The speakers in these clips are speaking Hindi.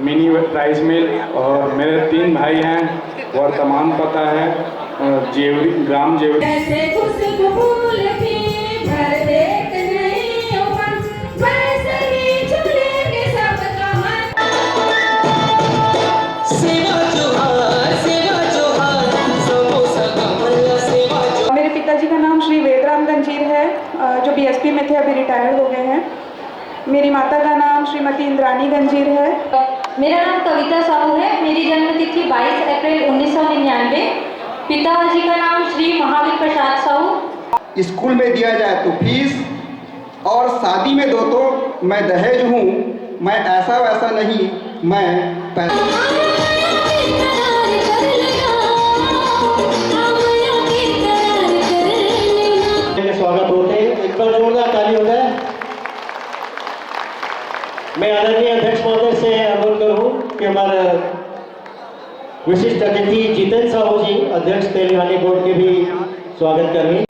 Mini rice mill. और मेरे 3 भाई हैं। वर्तमान पता है जेवरी, ग्राम जेवरी। मेरे पिताजी का नाम श्री वेदराम गंजीर है, जो बीएसपी में थे, अभी रिटायर्ड हो गए हैं। मेरी माता का नाम श्रीमती इंद्रानी गंजीर है। मेरा नाम कविता साहू है। मेरी जन्मतिथि 22 अप्रैल 1999। पिताजी का नाम श्री महावीर प्रसाद साहू। स्कूल में दिया जाए तो फीस, और शादी में दो तो मैं दहेज हूँ। मैं ऐसा वैसा नहीं, मैं स्वागत होते हैं। एक बार जोरदार ताली हो जाए। मैं आदरणीय अध्यक्ष महोदय से अनुरोध करूं कि हमारे विशिष्ट अतिथि जितेंद्र साहू जी, अध्यक्ष तेलंगाना बोर्ड के भी स्वागत करें।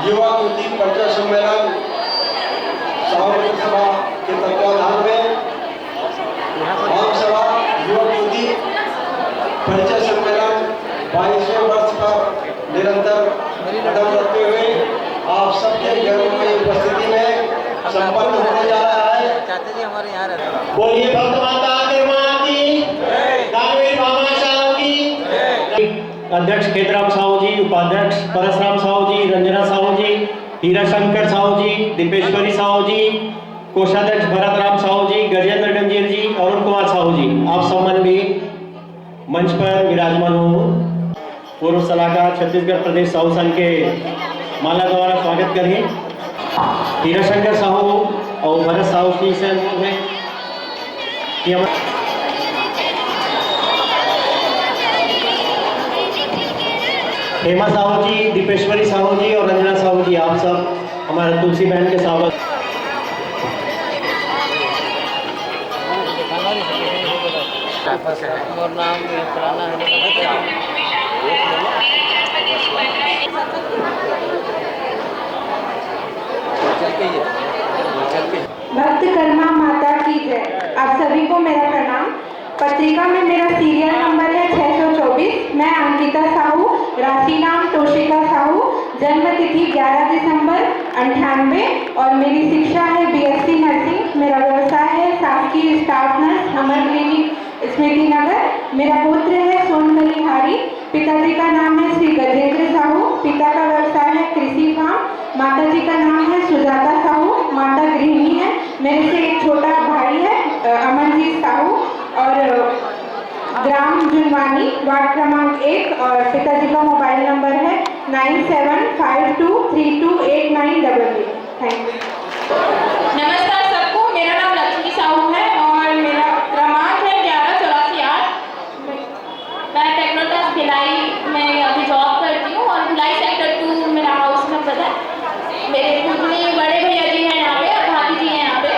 युवा कृति परिचय सम्मेलन साहू सभा के तत्वाधान में आम सभा युवा कृति परिचय सम्मेलन 22वें वर्ष पर निरंतर कदम रखते हुए आप सबके गौरवमयी उपस्थिति में संपन्न होने जा रहा है। बोलिए भक्त माता कर्मा की, दानवीर भामा साहू की। अध्यक्ष खेतराम साहू जी, उपाध्यक्ष परसराम साहू जी, रंजना साहू जी, हीरा शंकर साहू जी, दीपेश्वरी साहू जी, कोषाध्यक्ष भरत राम साहू जी, गजेंद्र गंजीर जी, अरुण कुमार साहू जी, आप सम्मान भी मंच पर विराजमान हो। पूर्व सलाहकार छत्तीसगढ़ प्रदेश साहू संघ के माला द्वारा स्वागत करें। हीरा शंकर साहू और भरत साहू जी से अनुरोध है कि हेमा साहू जी, दीपेश्वरी साहू जी और रंजना साहू जी, आप सब हमारे तुलसी बहन के स्वागत। भक्त कर्मा माता की जय। आप सभी को मेरा प्रणाम। पत्रिका में मेरा सीरियल नंबर है 624। मैं अंकिता साहू, राशि नाम तोशिका साहू, जन्म तिथि 11 दिसंबर 98 और मेरी शिक्षा है BSc नर्सिंग। मेरा व्यवसाय है शासकीय स्टाफ नर्स, हमर क्लिनिक, स्मृति नगर। मेरा पुत्र है सोनकली हारी। पिताजी का नाम है श्री गजेंद्र साहू। पिता का व्यवसाय है कृषि फार्म। माताजी का नाम है सुजाता साहू, माता गृहिणी है। मेरे से एक छोटा भाई है अमनजीत साहू और ग्राम जुनवानी, वार्ड क्रमांक 1 और पिताजी का मोबाइल नंबर है 9752328988। Thank you. नमस्कार सबको, मेरा नाम लक्ष्मी साहू है और मेरा क्रमांक है 11848। मैं टेक्नोटस भिलाई में अभी जॉब करती हूँ और भिलाई सेक्टर 2 मेरा हाउस नंबर है। मेरे पुतली बड़े भैया जी हैं यहाँ पे और भाभी जी हैं यहाँ पे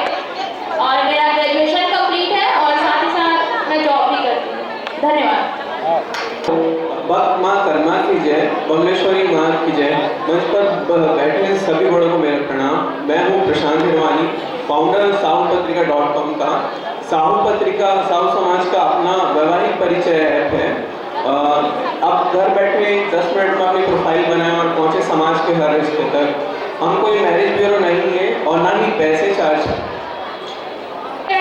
और मेरा ग्रेजुएशन कंप्लीट है और साथ ही साथ मैं जॉब भी करती हूँ। धन्यवाद। भक्त माँ कर्मा की जय, बमलेश्वरी माँ की जय। मंच पर बैठे सभी बड़ों को मेरा प्रणाम। मैं हूँ प्रशांत हिरवानी, फाउंडर साहूपत्रिका.com का। साहू पत्रिका साहू समाज का अपना वैवाहिक परिचय ऐप है। अब घर बैठे 10 मिनट में अपनी प्रोफाइल बनाएं और पहुंचे समाज के हर रिश्ते तक। हम कोई मैरिज ब्यूरो नहीं है और ना ही पैसे चार्ज।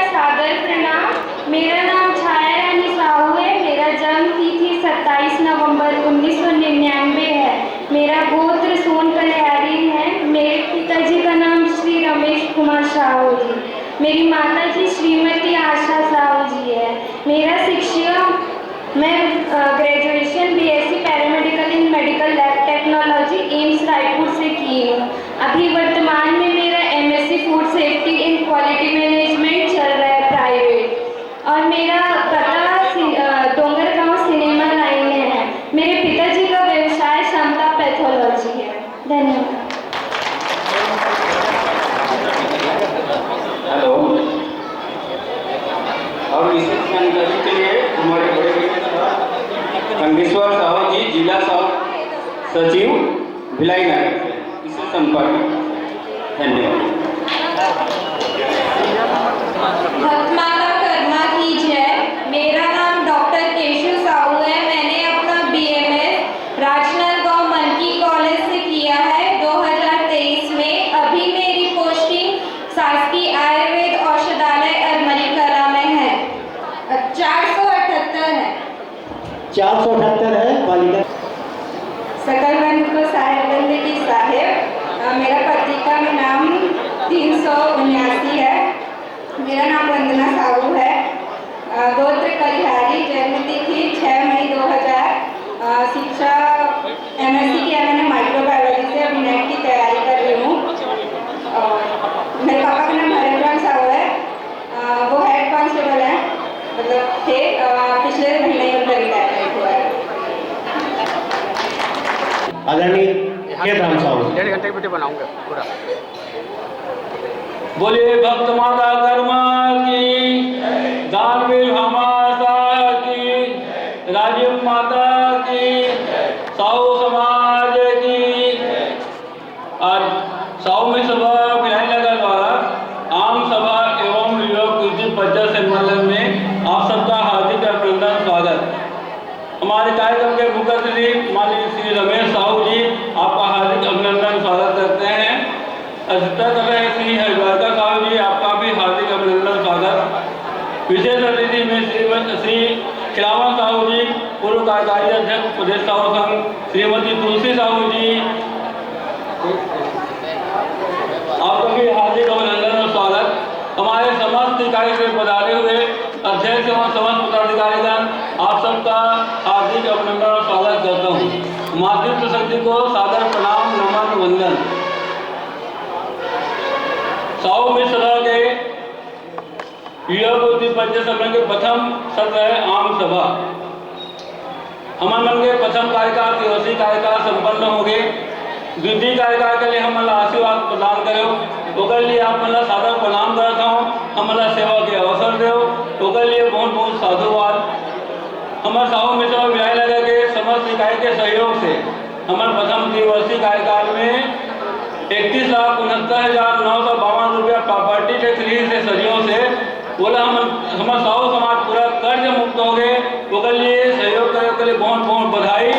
सादर प्रणाम। मेरा नाम छाया रानी साहू है। मेरा जन्म तिथि 27 नवंबर 1999 है। मेरा गोत्र सोन कल्याणी है। मेरे पिताजी का नाम श्री रमेश कुमार साहू जी। मेरी माता जी श्रीमती आशा साहू जी है। मेरा शिक्षा मैं ग्रेजुएशन BSc पैरामेडिकल इन medical lab technology AIIMS Raipur से की हूँ। अभी वर्तमान में मेरा MSc food safety in quality management चल रहा है प्राइवेट और मेरा पता डोंगरगांव सिनेमा लाइन में है। मेरे पिताजी का व्यवसाय समता पैथोलॉजी है। धन्यवाद। हेलो, और विशेष जानकारी के लिए हमारे बड़े गंगेश्वर साहू जी, जिला सचिव भिलाई नगर से, इससे संपर्क। धन्यवाद। भक्त माता कर्मा की जय। मेरा नाम डॉक्टर केशव साहू है। मैंने अपना BMS राजनांदगांव मनकी कॉलेज से किया है 2023 में। अभी मेरी पोस्टिंग शासकीय आयुर्वेद औषधालय अरमरी कला में है। 478 है। 478 है बालिका। सकलवंत को साहेबगंज की साहेब। मेरा पत्रिका में नाम 379 है। मेरा नाम वंदना साहू है। गोत्र कलिहारी। जन्म तिथि 6 मई 2000। शिक्षा MSc किया मैंने माइक्रोबायोलॉजी से। अभी नेट की तैयारी कर रही हूँ। और मेरे पापा का नाम भरत साहू है। वो हेड कांस्टेबल है, मतलब थे। पिछले महीने उनका रिटायरमेंट हुआ है। आदरणीय खेतराम साहू। 1.5 घंटे की वीडियो बनाऊंगा पूरा। बोलिए भक्त माता कर्मा की, दानवीर हमासा की, राजीव माता की, साहू समाज की। अधिष्ठाता कर रहे श्री हरिद्वारका साहू जी, आपका भी हार्दिक अभिनंदन स्वागत। विशेष अतिथि में श्री खिलावन साहू जी, पूर्व कार्यकारी अध्यक्ष प्रदेश साहू संघ, श्रीमती तुलसी साहू जी, आपका भी हार्दिक अभिनंदन और स्वागत। हमारे समस्त इकाई से पधारे हुए अध्यक्ष एवं समस्त पदाधिकारीगण, आप सबका हार्दिक अभिनंदन और स्वागत करता हूँ। मातृत्व शक्ति को सादर प्रणाम, नमन, वंदन। साहू मिश्र के युवा बुद्धि पंच सम्मेलन के प्रथम सत्र है आम सभा। हमारे मन के प्रथम कार्यकाल 83 कार्यकाल संपन्न हो गए। द्वितीय कार्यकाल के लिए हम आशीर्वाद प्रदान करो, ओकर लिए आप मतलब सादर प्रणाम करता हूँ। हमारा सेवा के अवसर दो, ओकर लिए बहुत बहुत साधुवाद। हमारे साहू मिश्र विधायक नगर के समस्त इकाई के सहयोग से हमारे प्रथम त्रिवर्षीय कार्यकाल में 31,69,952 रुपया प्रॉपर्टी टैक्स रिलीज से सदियों से बोला हमारे साहू समाज पूरा कर्ज मुक्त हो गए। ओकर लिए सहयोग करे के लिए बहुत बहुत बधाई।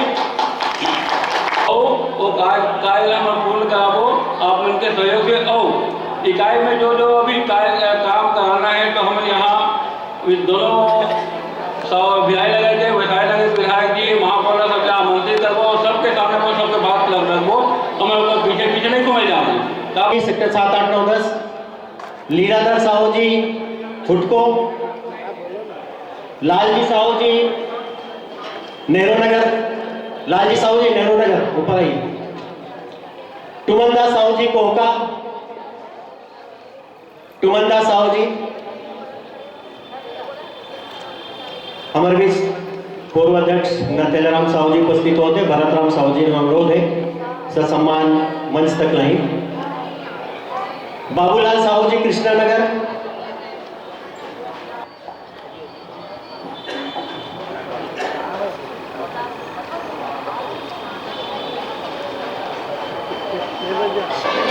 वो कार्य हम पूर्ण कराबो आप उनके सहयोग से। और इकाई में जो जो अभी काम कराना है तो हम यहाँ दोनों विधायक लगे के विधायक जी, महापौर सबके आमंत्रित करबो और सबके सामने वो सबके बात लग रखबो। हम लोग पीछे पीछे नहीं घूमे जाए। सेक्टर 7, 8, 9, 10 लीलाधर साहू जी फुटको, लालजी साहू जी नेहरू नगर, लालजी साहू जी नेहरू नगर ऊपर आई, टुमनदास साहू जी कोहका, टुमनदास साहू जी। हमारे बीच पूर्व अध्यक्ष नतेलाराम साहू जी उपस्थित होते, भरतराम साहू जी अनुरोध है ससम्मान मंच तक नहीं। बाबूलाल साहू जी कृष्णानगर,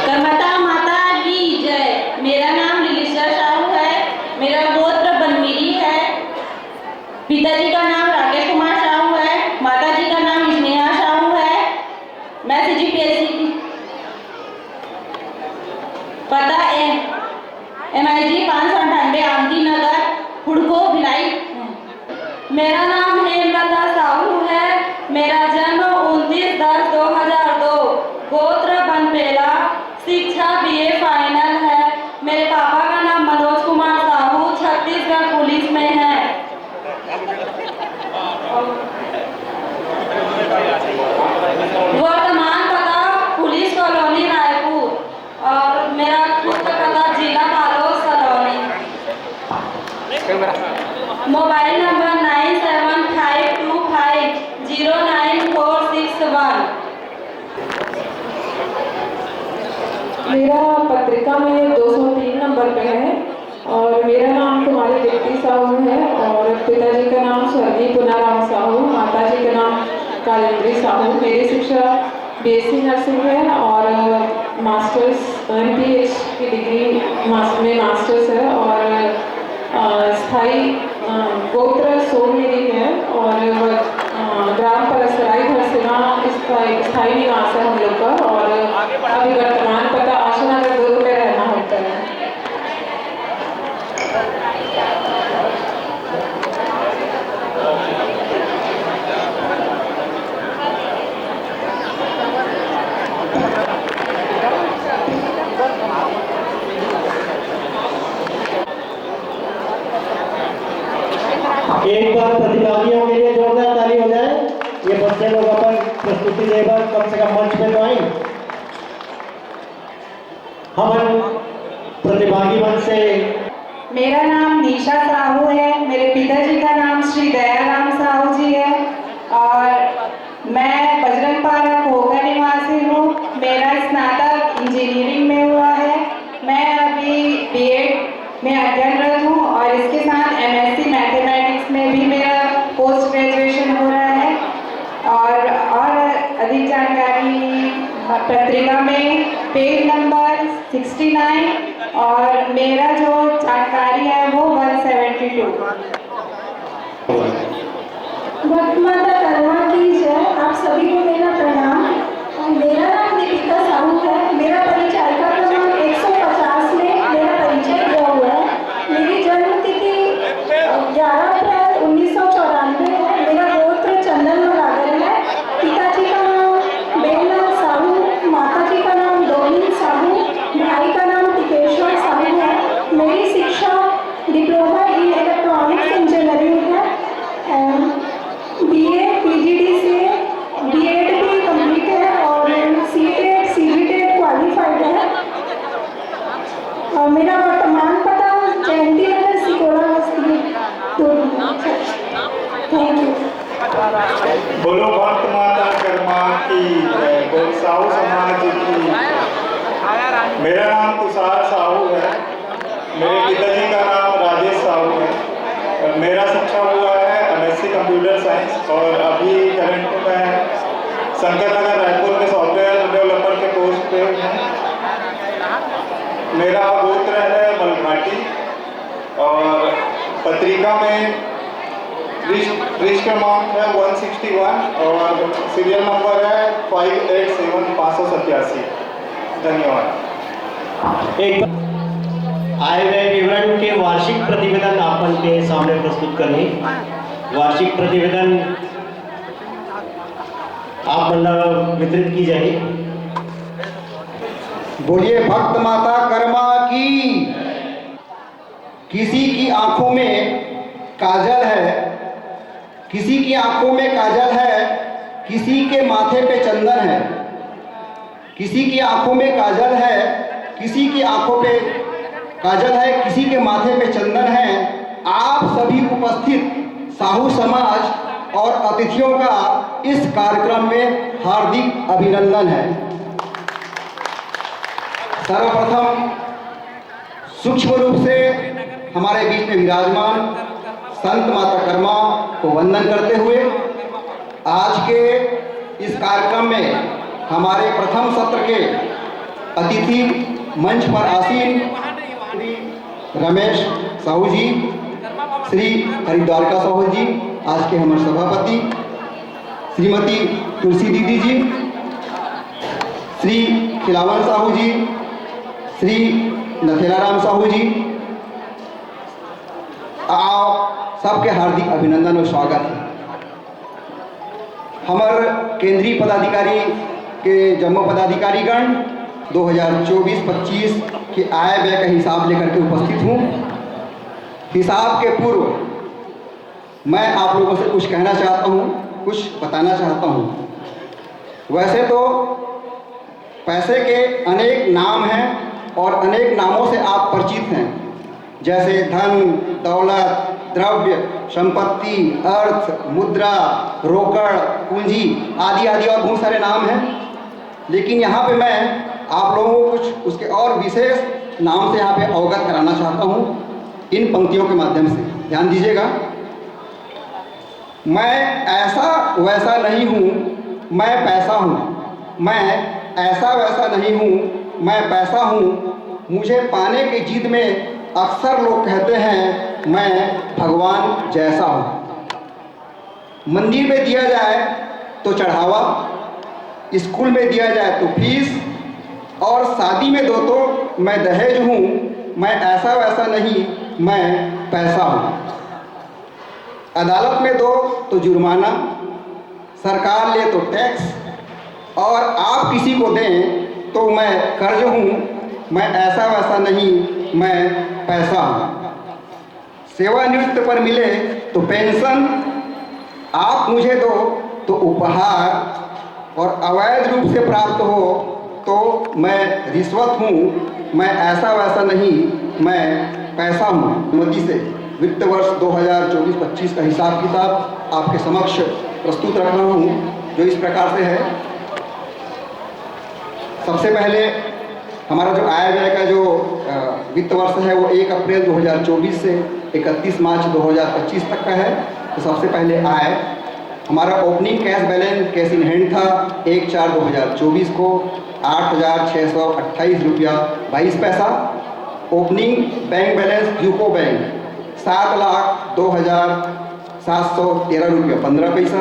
कर्मठा माता की जय। मेरा नाम लिलिशा साहू है, मेरा गोत्र बनमीरी है। पिताजी का नाम राकेश कुमार साहू है, माताजी का नाम स्नेहा साहू है। मैं CGPSC की पता MIG 598 आमदी नगर फुड़को भिलाई। मेरा नाम हेमलता साहू है, मेरा जन्म 29/10/2002, गोत्र बनपेला, शिक्षा BA फाइनल है। मेरे पापा का नाम मनोज कुमार साहू छत्तीसगढ़ पुलिस में है। वर्तमान पता पुलिस कॉलोनी रायपुर और मेरा खुद का पता जिला बालोद कॉलोनी। Mobile number 9752509461। मेरा पत्रिका में 203 नंबर पे है और मेरा नाम कुमारी दीप्ति साहू है और पिताजी का नाम स्वर्गीय पुनाराम साहू, माताजी का नाम कालेंद्री साहू। मेरी शिक्षा BSc नर्सिंग है और मास्टर्स MPH की डिग्री में मास्टर्स है और स्थायी गोत्र सोमेरी है और ग्राम परसराई धरसिना स्थायी निवास है हम लोग का और अभी वर्तमान पता आशानगर दुर्ग में रहना होता है। एक बार प्रतिभागियों के लिए जोरदार ताली हो जाए। ये बच्चे लोग अपन प्रस्तुति देकर कम से कम मंच पे तो आए। हम प्रतिभागी मंच से। मेरा नाम निशा साहू है, मेरे पिताजी का नाम श्री दयाराम साहू जी है और मैं बजरंगपारा कोका निवासी हूँ। मेरा स्नातक इंजीनियरिंग में हुआ है। मैं अभी B.Ed में अध्ययनरत हूँ और इसके साथ MSc मैथमेटिक्स में भी मेरा पोस्ट ग्रेजुएशन हो रहा है। और अधिक जानकारी पत्रिका में पेज नंबर 69 और मेरा जो जानकारी है वो 172। माता कर्मा की जय। आप सभी को मेरा प्रणाम। मेरा नाम दीपिका साहू है। मेरा परिचारिका क्रमांक मेरा वर्तमान पता जयंती नगर सिकोड़ा बस्ती। Thank you. बोलो भक्त माता कर्मा की जय, बोल साहू समाज की। मेरा नाम तुषार साहू है। मेरे पिताजी का नाम राजेश साहू है। मेरा शिक्षा हुआ है MSc कंप्यूटर साइंस और अभी करंट में मैं शंकर नगर रायपुर में सॉफ्टवेयर डेवलपर के कोर्स पे हूँ। मेरा गोत्र है मलघाटी और पत्रिका में पृष्ठ क्रमांक है 161 और सीरियल नंबर है 587587। धन्यवाद। एक आए हुए विवरण के वार्षिक प्रतिवेदन आपन के सामने प्रस्तुत करनी। वार्षिक प्रतिवेदन आप मतलब वितरित की जाएगी। बोलिए भक्त माता कर्मा की। किसी की आंखों में काजल है, किसी की आंखों में काजल है, किसी के माथे पे चंदन है। किसी की आंखों में काजल है, किसी की आंखों पे काजल है, किसी के माथे पे चंदन है। आप सभी उपस्थित साहू समाज और अतिथियों का इस कार्यक्रम में हार्दिक अभिनंदन है। सर्वप्रथम सूक्ष्म रूप से हमारे बीच में विराजमान संत माता कर्मा को वंदन करते हुए आज के इस कार्यक्रम में हमारे प्रथम सत्र के अतिथि मंच पर आसीन श्री रमेश साहू जी, श्री हरिद्वारका साहू जी, आज के हमारे सभापति श्रीमती तुलसी दीदी जी, श्री खिलावन साहू जी, श्री नथेलाराम साहू जी, आप सबके हार्दिक अभिनंदन और स्वागत है। हमारे केंद्रीय पदाधिकारी के जम्मू पदाधिकारीगण 2024-25 के आय व्यय का हिसाब लेकर के उपस्थित हूँ। हिसाब के पूर्व मैं आप लोगों से कुछ कहना चाहता हूँ, कुछ बताना चाहता हूँ। वैसे तो पैसे के अनेक नाम हैं और अनेक नामों से आप परिचित हैं, जैसे धन, दौलत, द्रव्य, संपत्ति, अर्थ, मुद्रा, रोकड़, पूंजी आदि आदि और बहुत सारे नाम हैं। लेकिन यहाँ पे मैं आप लोगों को कुछ उसके और विशेष नाम से यहाँ पे अवगत कराना चाहता हूँ इन पंक्तियों के माध्यम से। ध्यान दीजिएगा। मैं ऐसा वैसा नहीं हूँ, मैं पैसा हूँ। मैं ऐसा वैसा नहीं हूँ, मैं पैसा हूँ। मुझे पाने की जिद में अक्सर लोग कहते हैं मैं भगवान जैसा हूँ। मंदिर में दिया जाए तो चढ़ावा, स्कूल में दिया जाए तो फीस और शादी में दो तो मैं दहेज हूँ। मैं ऐसा वैसा नहीं, मैं पैसा हूँ। अदालत में दो तो जुर्माना, सरकार ले तो टैक्स और आप किसी को दें तो मैं कर्ज हूँ। मैं ऐसा वैसा नहीं, मैं पैसा हूँ। सेवानिवृत्त पर मिले तो पेंशन, आप मुझे दो तो उपहार और अवैध रूप से प्राप्त हो तो मैं रिश्वत हूँ। मैं ऐसा वैसा नहीं, मैं पैसा हूँ। मोदी से वित्त वर्ष 2024-25 का हिसाब किताब आपके समक्ष प्रस्तुत रख रहा हूँ, जो इस प्रकार से है। सबसे पहले हमारा जो आय व्यय का जो वित्त वर्ष है वो 1 अप्रैल 2024 से 31 मार्च 2025 तक का है। तो सबसे पहले आय हमारा opening cash balance cash in hand था 1/4/2024 को 8,628 रुपया 22 पैसा। Opening bank balance UCO bank 7,02,713 रुपया 15 पैसा।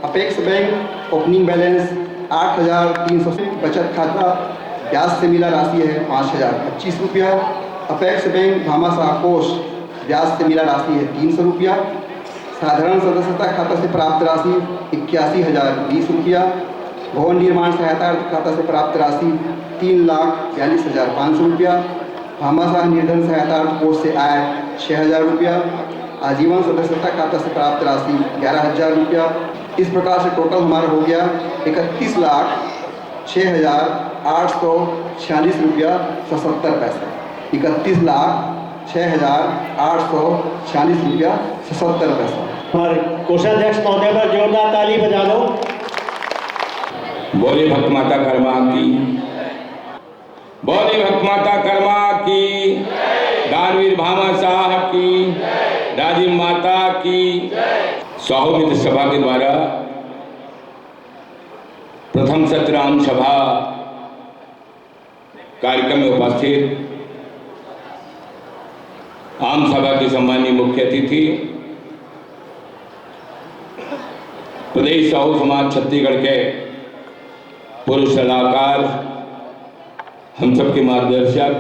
Apex bank opening balance 8,300। बचत खाता ब्याज से मिला राशि है 5,025 रुपया। अपेक्स बैंक भामाशाह कोष ब्याज से मिला राशि है 300 रुपया। साधारण सदस्यता खाता से प्राप्त राशि 81,020 रुपया। भवन निर्माण सहायता खाता से प्राप्त राशि 3,42,500 रुपया। भामाशाह निर्धन सहायता कोष से आय 6,000 रुपया। आजीवन सदस्यता खाता से प्राप्त राशि 11,000 रुपया। इस प्रकार से टोटल हमारा हो गया 31,06,846 रुपया 77 पैसा। 31,06,846 रुपया 77 पैसा। और कोषाध्यक्ष महोदय पर जोरदार ताली बजा दो। बोले भक्त माता कर्मा की, बोले भक्त माता कर्मा की, दानवीर भामा साहब की, राजीव माता की। साहू मित्र सभा के द्वारा प्रथम सत्र आम सभा कार्यक्रम में उपस्थित आम सभा के सम्मानीय मुख्य अतिथि प्रदेश साहू समाज छत्तीसगढ़ के पूर्व सलाहकार, हम सबके मार्गदर्शक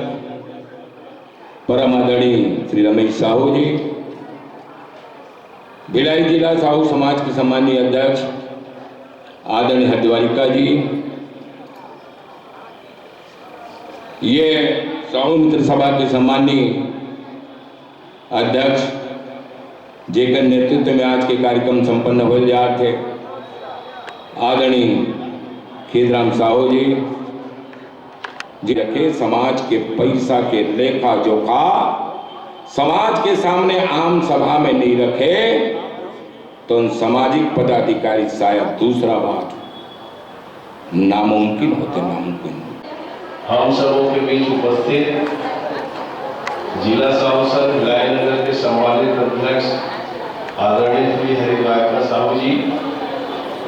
परम आदरणीय श्री रमेश साहू जी, भिलाई जिला साहू समाज के सम्मानीय अध्यक्ष आदरणीय हरद्वारिका जी, ये साहू मित्र सभा के सम्मानीय अध्यक्ष जेकर नेतृत्व में आज के कार्यक्रम संपन्न हो जा थे आदरणीय खेतराम साहू जी, रखे समाज के पैसा के लेखा जोखा समाज के सामने आम सभा में नहीं रखे तो उन सामाजिक पदाधिकारी शायद दूसरा बात नामुमकिन होते नामुमकिन। हम सबों के बीच उपस्थित जिला साहू संघ भिलाई नगर के सम्मानित अध्यक्ष आदरणीय श्री हरिद्वार साहू जी,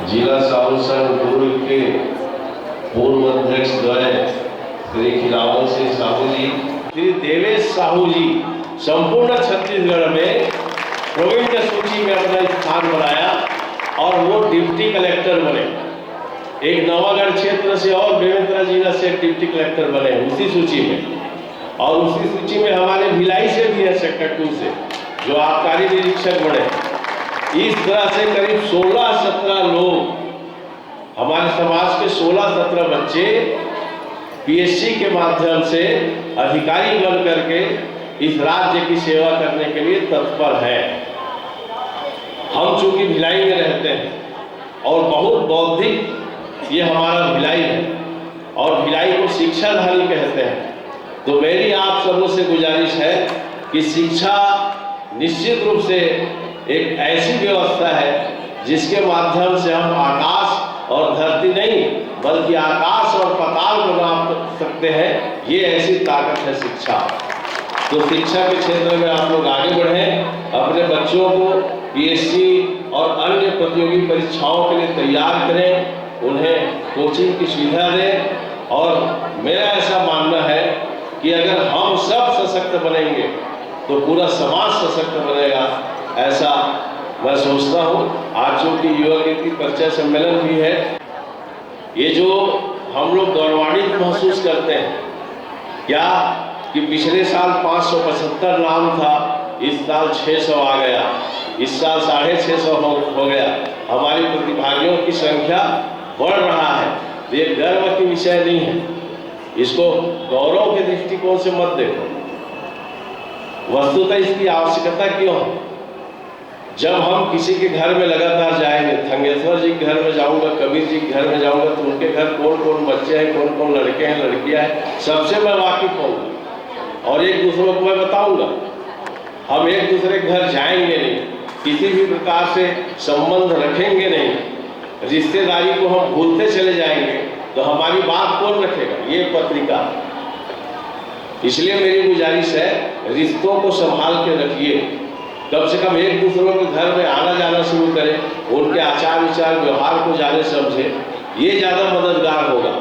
जिला साहू संघ दुर्ग के पूर्व अध्यक्ष द्वय श्री खिलावन सिंह साहू जी, श्री देवेश साहू जी, संपूर्ण छत्तीसगढ़ में प्रोविंस सूची में अपना स्थान बनाया और वो डिप्टी कलेक्टर बने। एक नवागढ़ क्षेत्र से और बेमेतरा जिला से डिप्टी कलेक्टर बने उसी सूची में, और उसी सूची में हमारे भिलाई से भी है सेक्टर 2 से जो आबकारी निरीक्षक बने। इस तरह से करीब 16-17 लोग हमारे समाज के 16-17 बच्चे पीएससी के माध्यम से अधिकारी बन करके इस राज्य की सेवा करने के लिए तत्पर है। हम चूंकि भिलाई में रहते हैं और बहुत बौद्धिक ये हमारा भिलाई है और भिलाई को शिक्षाधारी कहते हैं, तो मेरी आप सबों से गुजारिश है कि शिक्षा निश्चित रूप से एक ऐसी व्यवस्था है जिसके माध्यम से हम आकाश और धरती नहीं बल्कि आकाश और पाताल को नाप सकते हैं। ये ऐसी ताकत है शिक्षा। तो शिक्षा के क्षेत्र में आप लोग आगे बढ़ें, अपने बच्चों को पीएससी और अन्य प्रतियोगी परीक्षाओं के लिए तैयार करें, उन्हें कोचिंग की सुविधा दें। और मेरा ऐसा मानना है कि अगर हम सब सशक्त बनेंगे तो पूरा समाज सशक्त बनेगा, ऐसा मैं सोचता हूँ। आज चूंकि युवा कीर्ति परिचय सम्मेलन भी है, ये जो हम लोग गौरवान्वित महसूस करते हैं क्या कि पिछले साल 575 नाम था, इस साल 600 आ गया, इस साल 650 हो गया। हमारी प्रतिभागियों की संख्या बढ़ रहा है। ये गर्व की विषय नहीं है, इसको गौरव के दृष्टिकोण से मत देखो। वस्तुतः इसकी आवश्यकता क्यों है? जब हम किसी के घर में लगातार जाएंगे, थंगेश्वर जी के घर में जाऊंगा, कबीर जी के घर में जाऊंगा, तो उनके घर कौन कौन बच्चे हैं, कौन कौन लड़के हैं, लड़कियां हैं, सबसे मैं वाकिफ होऊंगा और एक दूसरे को मैं बताऊंगा। हम एक दूसरे के घर जाएंगे नहीं, किसी भी प्रकार से संबंध रखेंगे नहीं, रिश्तेदारी को हम भूलते चले जाएंगे तो हमारी बात कौन रखेगा? ये पत्रिका। इसलिए मेरी गुजारिश है, रिश्तों को संभाल के रखिए। कम से कम एक दूसरों के घर में आना जाना शुरू करें, उनके आचार विचार व्यवहार को जाने समझे, ये ज़्यादा मददगार होगा।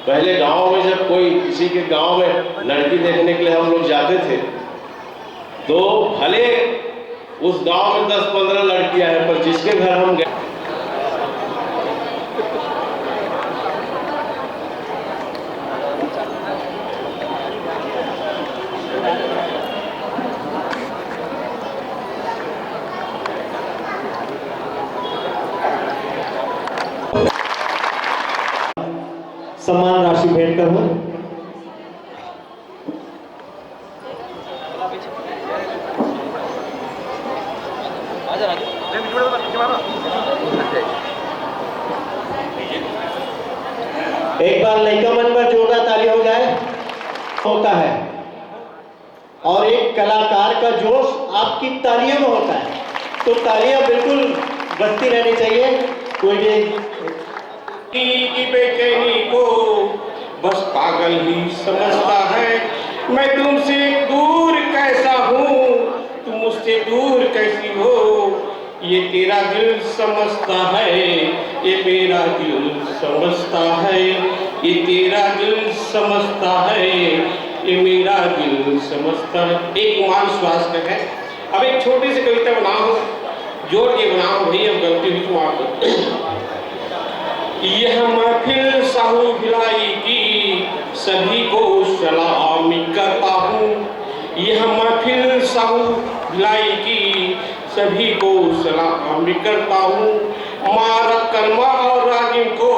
पहले गांव में जब कोई किसी के गांव में लड़की देखने के लिए हम लोग जाते थे तो भले उस गांव में 10-15 लड़कियां हैं, पर जिसके घर हम गए सम्मान राशि भेंट करूं। एक बार लड़का मन पर जोरदार ताली हो जाए। होता है और एक कलाकार का जोश आपकी तालियों में होता है, तो तालियां बिल्कुल बजती रहनी चाहिए। कोई की बेचैनी को बस पागल ही समझता है। मैं तुमसे दूर कैसा हूँ, तुम मुझसे दूर कैसी हो, ये तेरा दिल समझता है, ये मेरा दिल समझता है, ये तेरा दिल समझता है, ये मेरा दिल समझता है। एक मान श्वास का है। अब एक छोटी सी कविता बनाओ, जोड़ के बनाओ भाई, अब गलती हुई तो आपको। यह महफिल साहू भिलाई की सभी को सलामी करता हूँ, यह महफिल साहू भिलाई की सभी को सलामी करता हूँ। मारा कर्मा और राजिम को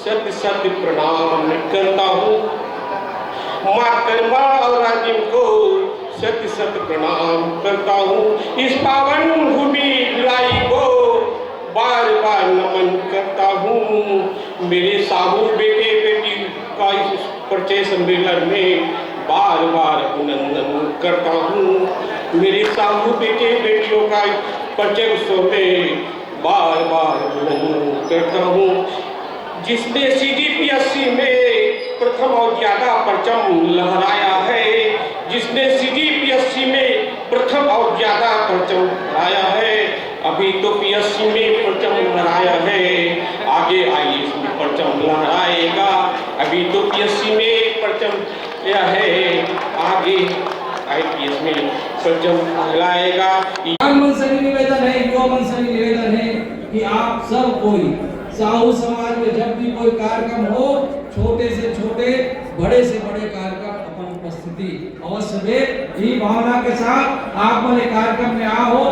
सत्य सत्य प्रणाम करता हूँ, माँ कर्मा और राजिम को सत्य सत्य प्रणाम करता हूँ। इस पावन भूमि भिलाई को बार बार नमन करता हूँ। मेरे साहू बेटे बेटी का इस परिचय सम्मेलन में बार बार अभिनंदन करता हूँ। मेरे साहू बेटे बेटियों का परिचय उत्सव में बार बार अभिनंदन करता हूँ। जिसने CGPSC में प्रथम और ज्यादा परचम लहराया है, जिसने CGPSC में प्रथम और ज्यादा परचम लहराया है, अभी तो PSC में परचम लहराया है, आगे IAS में परचम लहराएगा। अभी तो PSC में परचम लिया है, आगे IPS में परचम लहराएगा। मन से निवेदन है, युवा मन से निवेदन है कि आप सब कोई साहू समाज में जब भी कोई कार्यक्रम हो, छोटे से छोटे बड़े से बड़े कार्यक्रम अपन उपस्थिति अवश्य दे। यही भावना के साथ आप मेरे कार्यक्रम में आओ।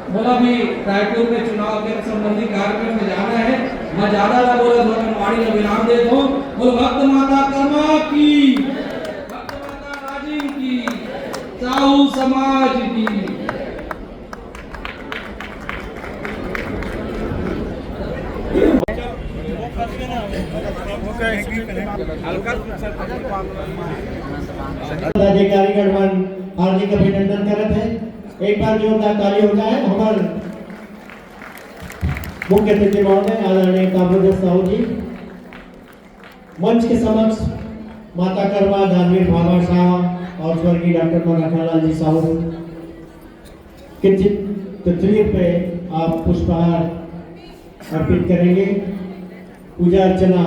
बोला भी रायपुर में चुनाव के संबंधी कार्यक्रम में जाना है, मैं ज्यादा ना बोला, वाणी का विराम दे दूं। बोलो भक्त माता कर्मा की, भक्त माता राजीव की, साहू समाज की। पदाधिकारीगण हार्दिक अभिनंदन करत है। एक बार जोरदार ताली हो जाए। हमारे मुख्य अतिथि महोदय आदरणीय कामराज साहू जी, मंच के समक्ष माता कर्मा धार्मिक भामा शाह और स्वर्गीय डॉक्टर मनोहरलाल जी साहू के तस्वीर पे आप पुष्पहार अर्पित करेंगे। पूजा अर्चना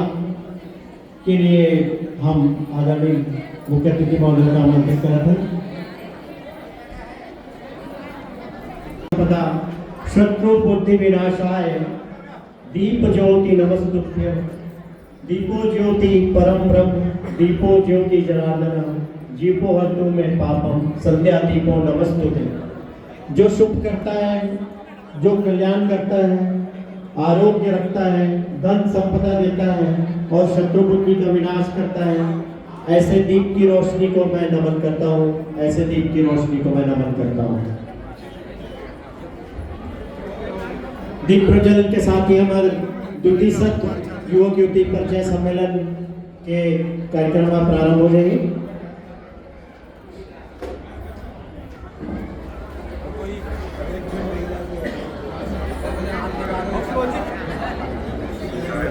के लिए हम आदरणीय मुख्य अतिथि महोदय का आमंत्रित करते हैं। शत्रु बुद्धि विनाशाय दीप ज्योति नमस्तुभ्यं, दीपो ज्योति परम ब्रह्म, दीपो ज्योति जनार्दन, दीपो हरतु में पापम, संध्या दीपो नमस्तुते। जो शुभ करता है, जो कल्याण करता है, आरोग्य रखता है, धन संपदा देता है और शत्रु बुद्धि का विनाश करता है, ऐसे दीप की रोशनी को मैं नमन करता हूँ, ऐसे दीप की रोशनी को मैं नमन करता हूँ। दीप प्रज्वलन के साथ ही हमारे द्वितीय सत्र युवक युवती परिचय सम्मेलन के कार्यक्रम का प्रारंभ हो जाएगी।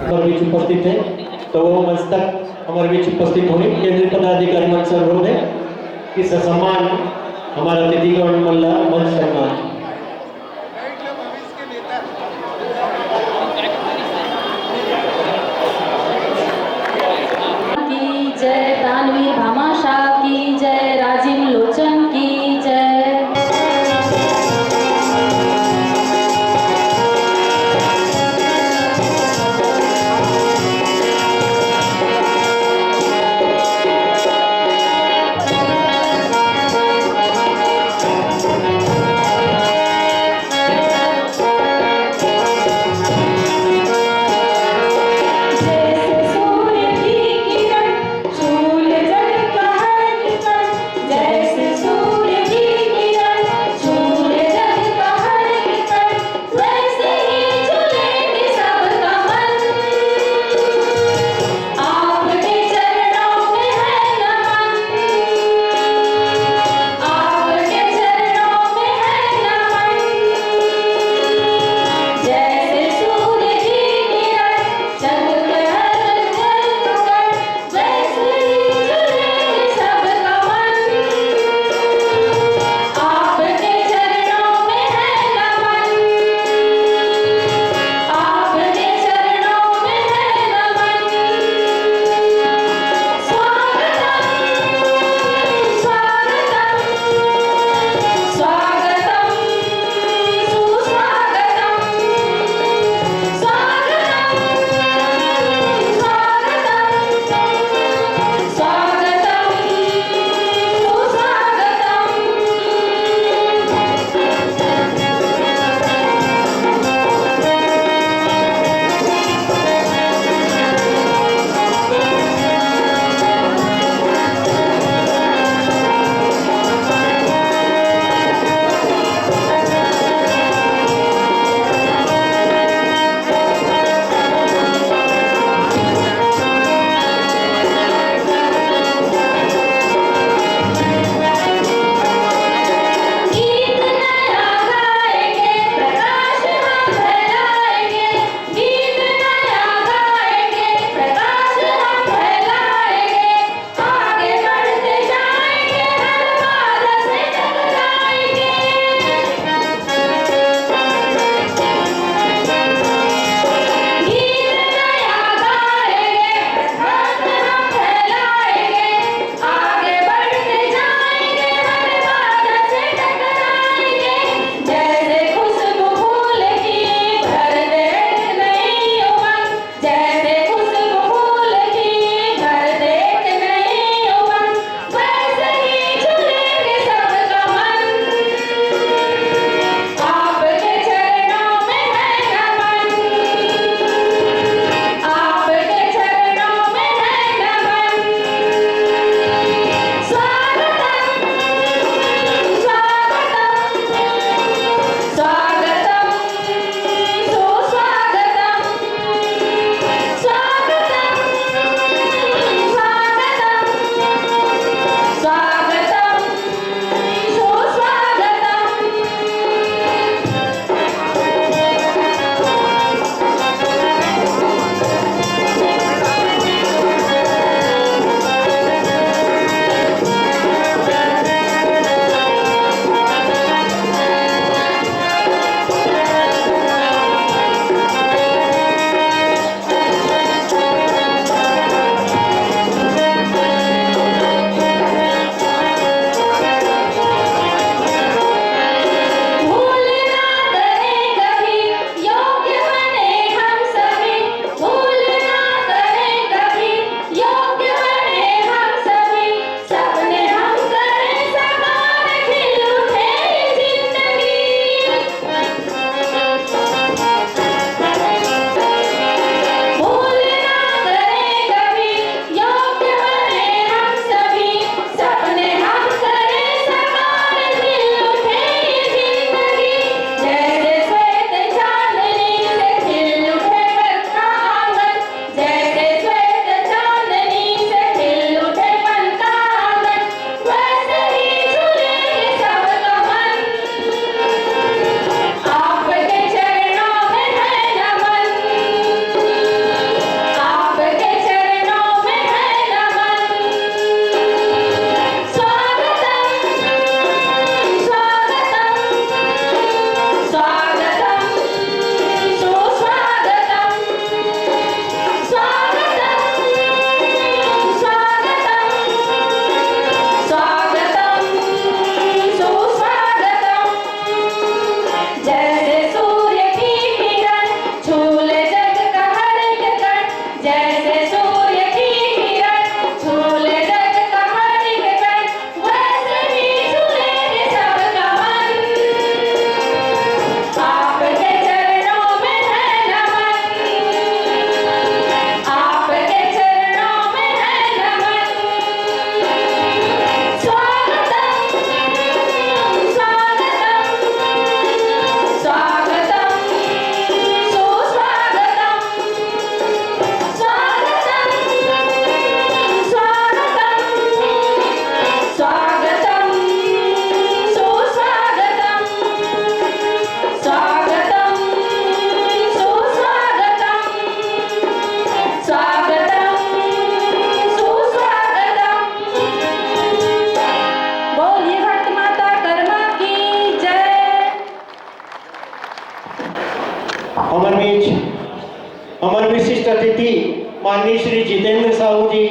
हमारे बीच उपस्थित है तो वो मंच तक हमारे बीच उपस्थित होंगे। केंद्रीय पदाधिकारी मंच से अनुरोध है कि सम्मान हमारा अतिथिगण मल्ला मंच सम्मान। की जय, दानवीर भामा शाह की जय, राजीव लोचन की जय। जैसे सूर्य की किरण, शूल जग का हर निकल, माननीय श्री जितेंद्र साहू जी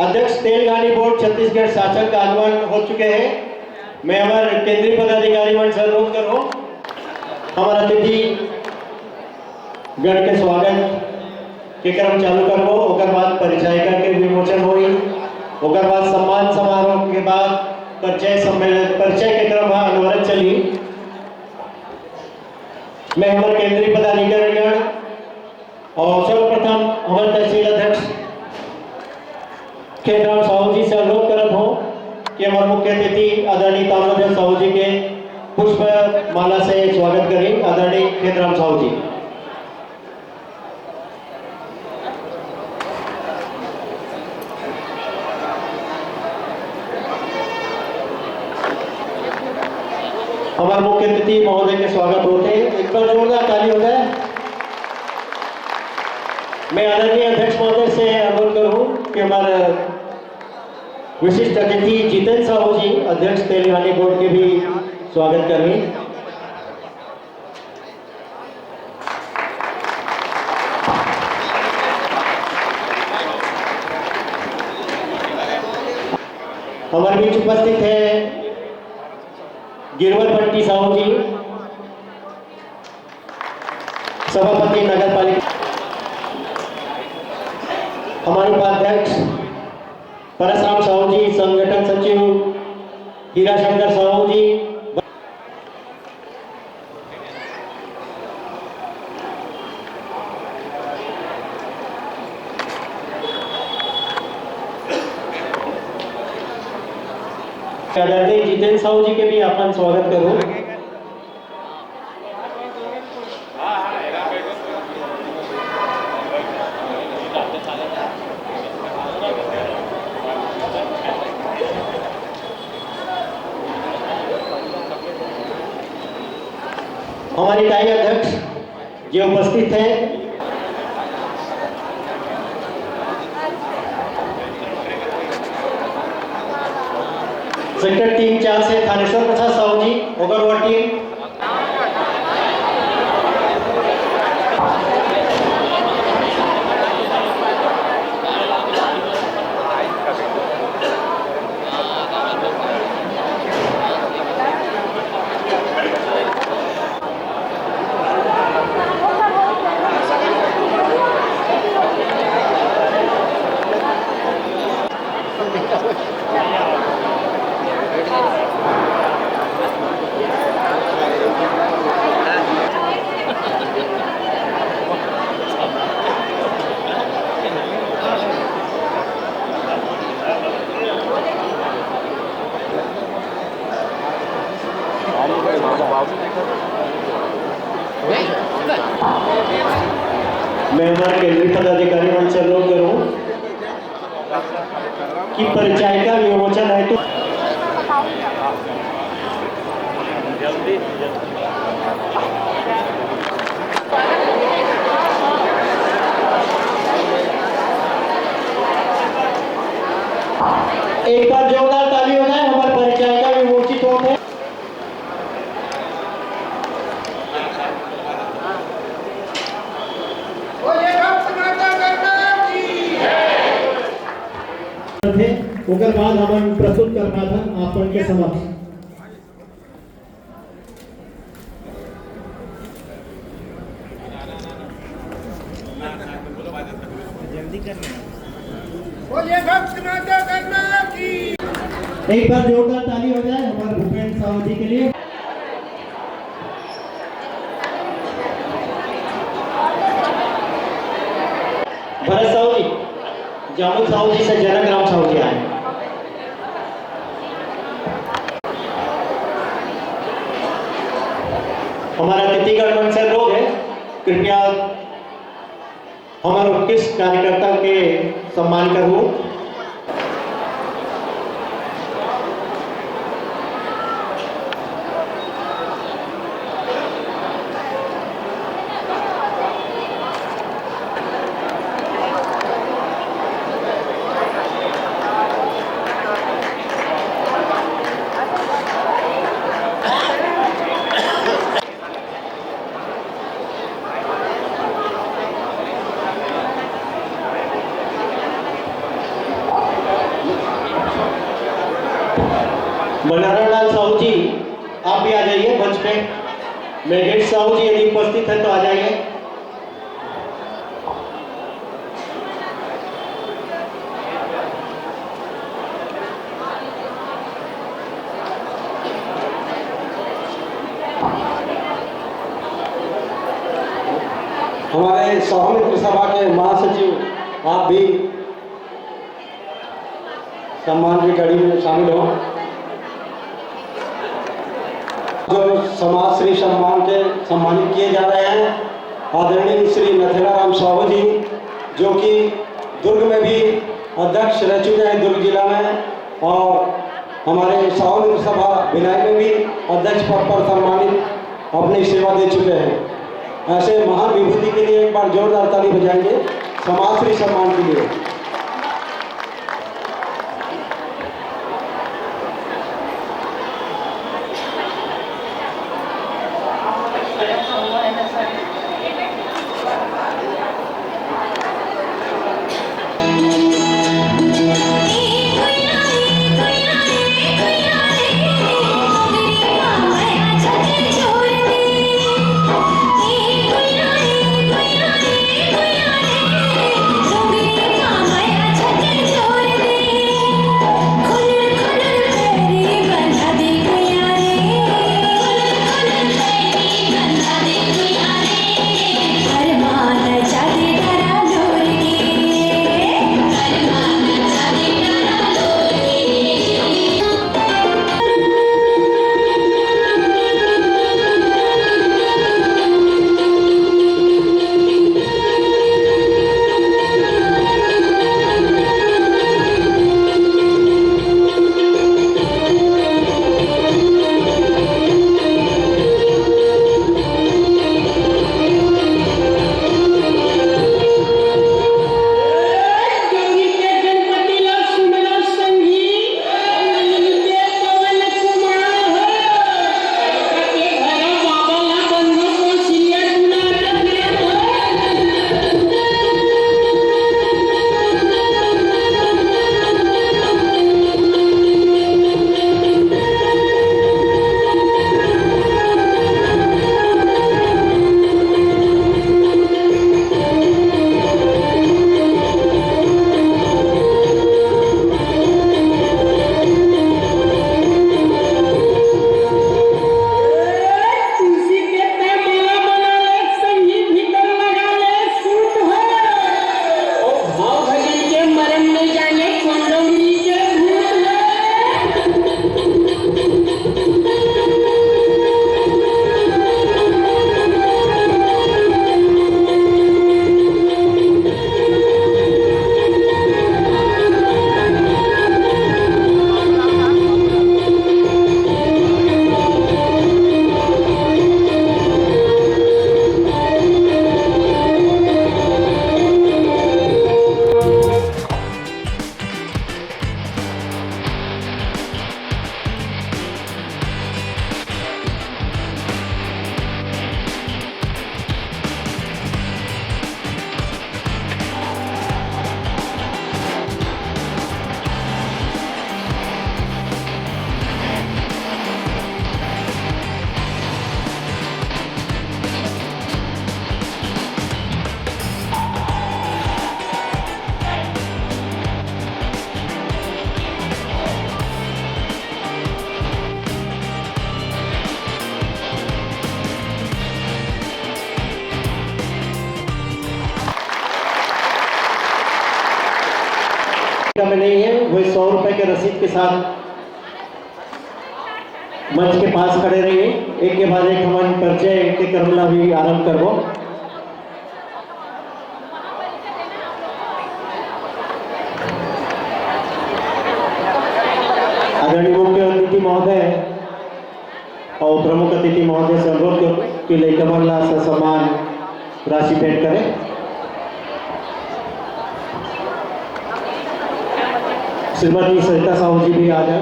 अध्यक्ष तेलंगानी बोर्ड छत्तीसगढ़ शासक आगमन हो चुके हैं। मैं हमारे केंद्रीय पदाधिकारी मंच से अनुरोध कर रहा हूँ हमारा अतिथि गण के स्वागत के क्रम चालू करबो। ओकर बाद परिचायिका के विमोचन हुई, ओकर बाद सम्मान समारोह के बाद परिचय के क्रम अनवरत चली। मैं हमारे केंद्रीय पदाधिकारी गण और सर्वप्रथम हमारे तहसील अध्यक्ष खेतराम साहू जी से अनुरोध करत हूँ कि हमारे मुख्य अतिथि आदरणीय ताम्रध्वज साहू जी के पुष्प माला से स्वागत करें। आदरणीय खेतराम साहू जी। हमारे मुख्य अतिथि महोदय के स्वागत होते हैं। एक बार जोरदार ताली हो जाए। मैं आदरणीय अध्यक्ष महोदय से अनुरोध करूं कि हमारे विशिष्ट अतिथि जितेंद्र साहू जी अध्यक्ष तेलंगानी बोर्ड के भी स्वागत करें। हमारे बीच उपस्थित है गिरवर भट्टी साहू जी सभापति नगर पालिका, हमारे उपाध्यक्ष परसराम साहू जी संगठन सचिव हीरा शंकर साहू जी, आदरणीय जितेंद्र साहू जी के भी अपन स्वागत करूं। हमारे इकाई अध्यक्ष जो उपस्थित हैं, सेक्टर 3-4 से थानेश्वर प्रसाद साहू जी ओगरवाड़ टीम, मैं हमारे केंद्रीय पदाधिकारी मंच से अनुरोध करूं कि परिचायिका विमोचन है तो एक बार जोरदार ताली हो जाए। हमारे परिचायिका विमोचित होते हैं। ओकर बाद हम प्रस्तुत करना था आपन के समक्ष। एक बार जोरदार ताली हो जाए हमारे भूपेंद्र साहू जी के लिए। भरत साहू जी, जामुन साहू जी से जनक राम साहू जी आए। हमारा अतिथिगण मंच से अनुरोध है कृपया हमारे उत्कृष्ट कार्यकर्ता के सम्मान करूं। मनोहर लाल साहू जी, आप भी आ जाइए मंच पे। मेघेश साहू जी यदि उपस्थित है तो आ जाइए। हमारे सौमित्र सभा के महासचिव आप भी सम्मान की कड़ी में शामिल हो। जो समाजश्री सम्मान के सम्मानित किए जा रहे हैं आदरणीय श्री नथेलाराम साहू जी, जो कि दुर्ग में भी अध्यक्ष रह चुके हैं दुर्ग जिला में, और हमारे सौमित्र सभा भिलाई में भी अध्यक्ष पद पर सम्मानित अपनी सेवा दे चुके हैं। ऐसे महान विभूति के लिए एक बार जोरदार ताली बजाएंगे समाजश्री सम्मान के लिए। में नहीं है, वह 100 रुपए के रसीद के साथ मंच के पास खड़े रहिए। एक के बाद एक हमारी परिचय के क्रमला भी आरंभ करबो। आदरणीय मुख्य अतिथि महोदय और प्रमुख अतिथि महोदय से अनुरोध के लिए कमला से सम्मान राशि भेंट करें। श्रीमती सरिता साहू जी भी आ जाए।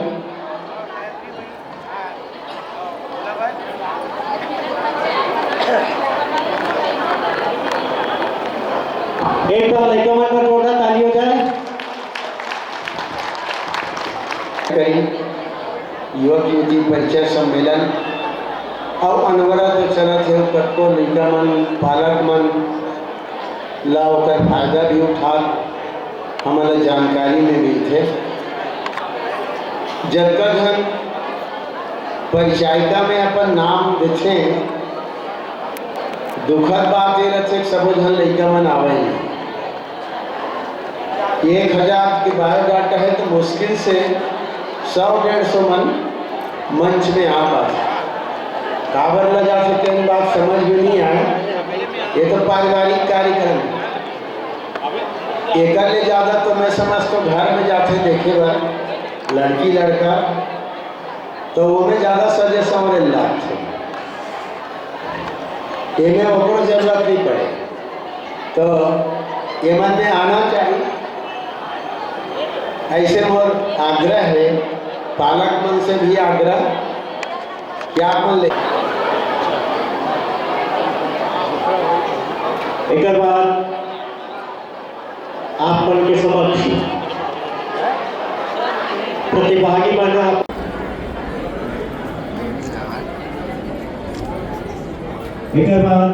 एक बार लेकर जोरदार ताली हो जाए। युवक युवती परिचय सम्मेलन और अनवरत चलत है कतको लड़का मन पालक मन ला ओकर फायदा भी उठा हमारा जानकारी में भी थे। जबकि हम परिचायिका में अपन नाम देते दुखद बात ये रहते सबो धन लड़का मन आवे 1000 के बायोडाटा है तो मुश्किल से 100-150 मन मंच में आ पाते। काबर ल जा सकते हैं बात समझ में नहीं आए। ये तो पारिवारिक कार्यक्रम है। एक ले ज़्यादा तो मैं समझता घर में जाते देखे बार लड़की लड़का तो वो में ज़्यादा सजे संवरे लागते में ओकरो जरूरत नहीं पड़े तो ये मन में आना चाहिए। ऐसे मोर आग्रह है पालक मन से भी आग्रह क्या मन ले एक बाद आप मन के समक्ष प्रतिभागी बना एक बाद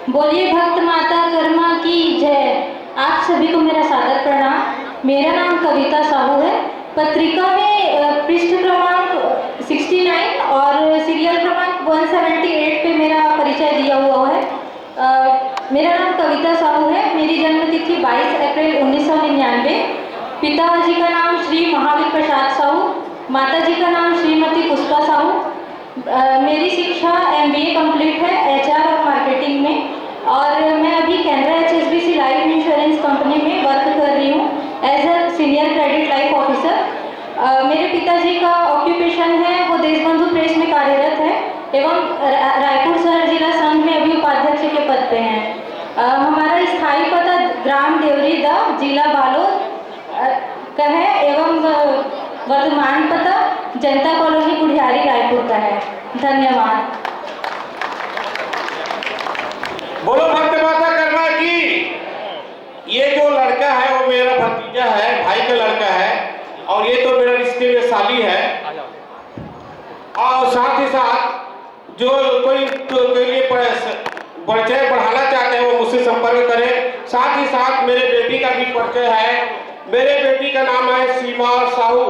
बोलिए भक्त माता कर्मा की जय। आप सभी को मेरा सादर प्रणाम। मेरा नाम कविता साहू है। पत्रिका में पृष्ठ क्रमांक 69 और सीरियल क्रमांक 178 पे मेरा परिचय दिया हुआ है। मेरा नाम कविता साहू है। मेरी जन्म तिथि 22 अप्रैल 1999। पिताजी का नाम श्री महावीर प्रसाद साहू, माता जी का नाम श्रीमती पुष्पा साहू। मेरी शिक्षा MBA कंप्लीट है HR और मार्केटिंग में, और मैं अभी Canara HSBC life insurance company में वर्क कर रही हूँ as a senior credit life officer. मेरे पिताजी का ऑक्यूपेशन है वो देशबंधु प्रेस में कार्यरत है एवं रायपुर शहर जिला संघ में अभी उपाध्यक्ष के पद पे हैं। हमारा स्थायी पता ग्राम देवरी दा जिला बालोद का है एवं वर्तमान पता जनता कॉलोनी गुढ़ियारी रायपुर का है। धन्यवाद। बोलो भक्त माता कर्मा की। ये जो लड़का है वो मेरा भतीजा है, भाई का लड़का है, और ये तो मेरा रिश्ते में साली है। और साथ ही साथ जो कोई के लिए परिचय बढ़ाना चाहते हैं वो मुझसे संपर्क करें। साथ ही साथ मेरे बेटी का भी परिचय है। मेरे बेटी का नाम है सीमा साहू।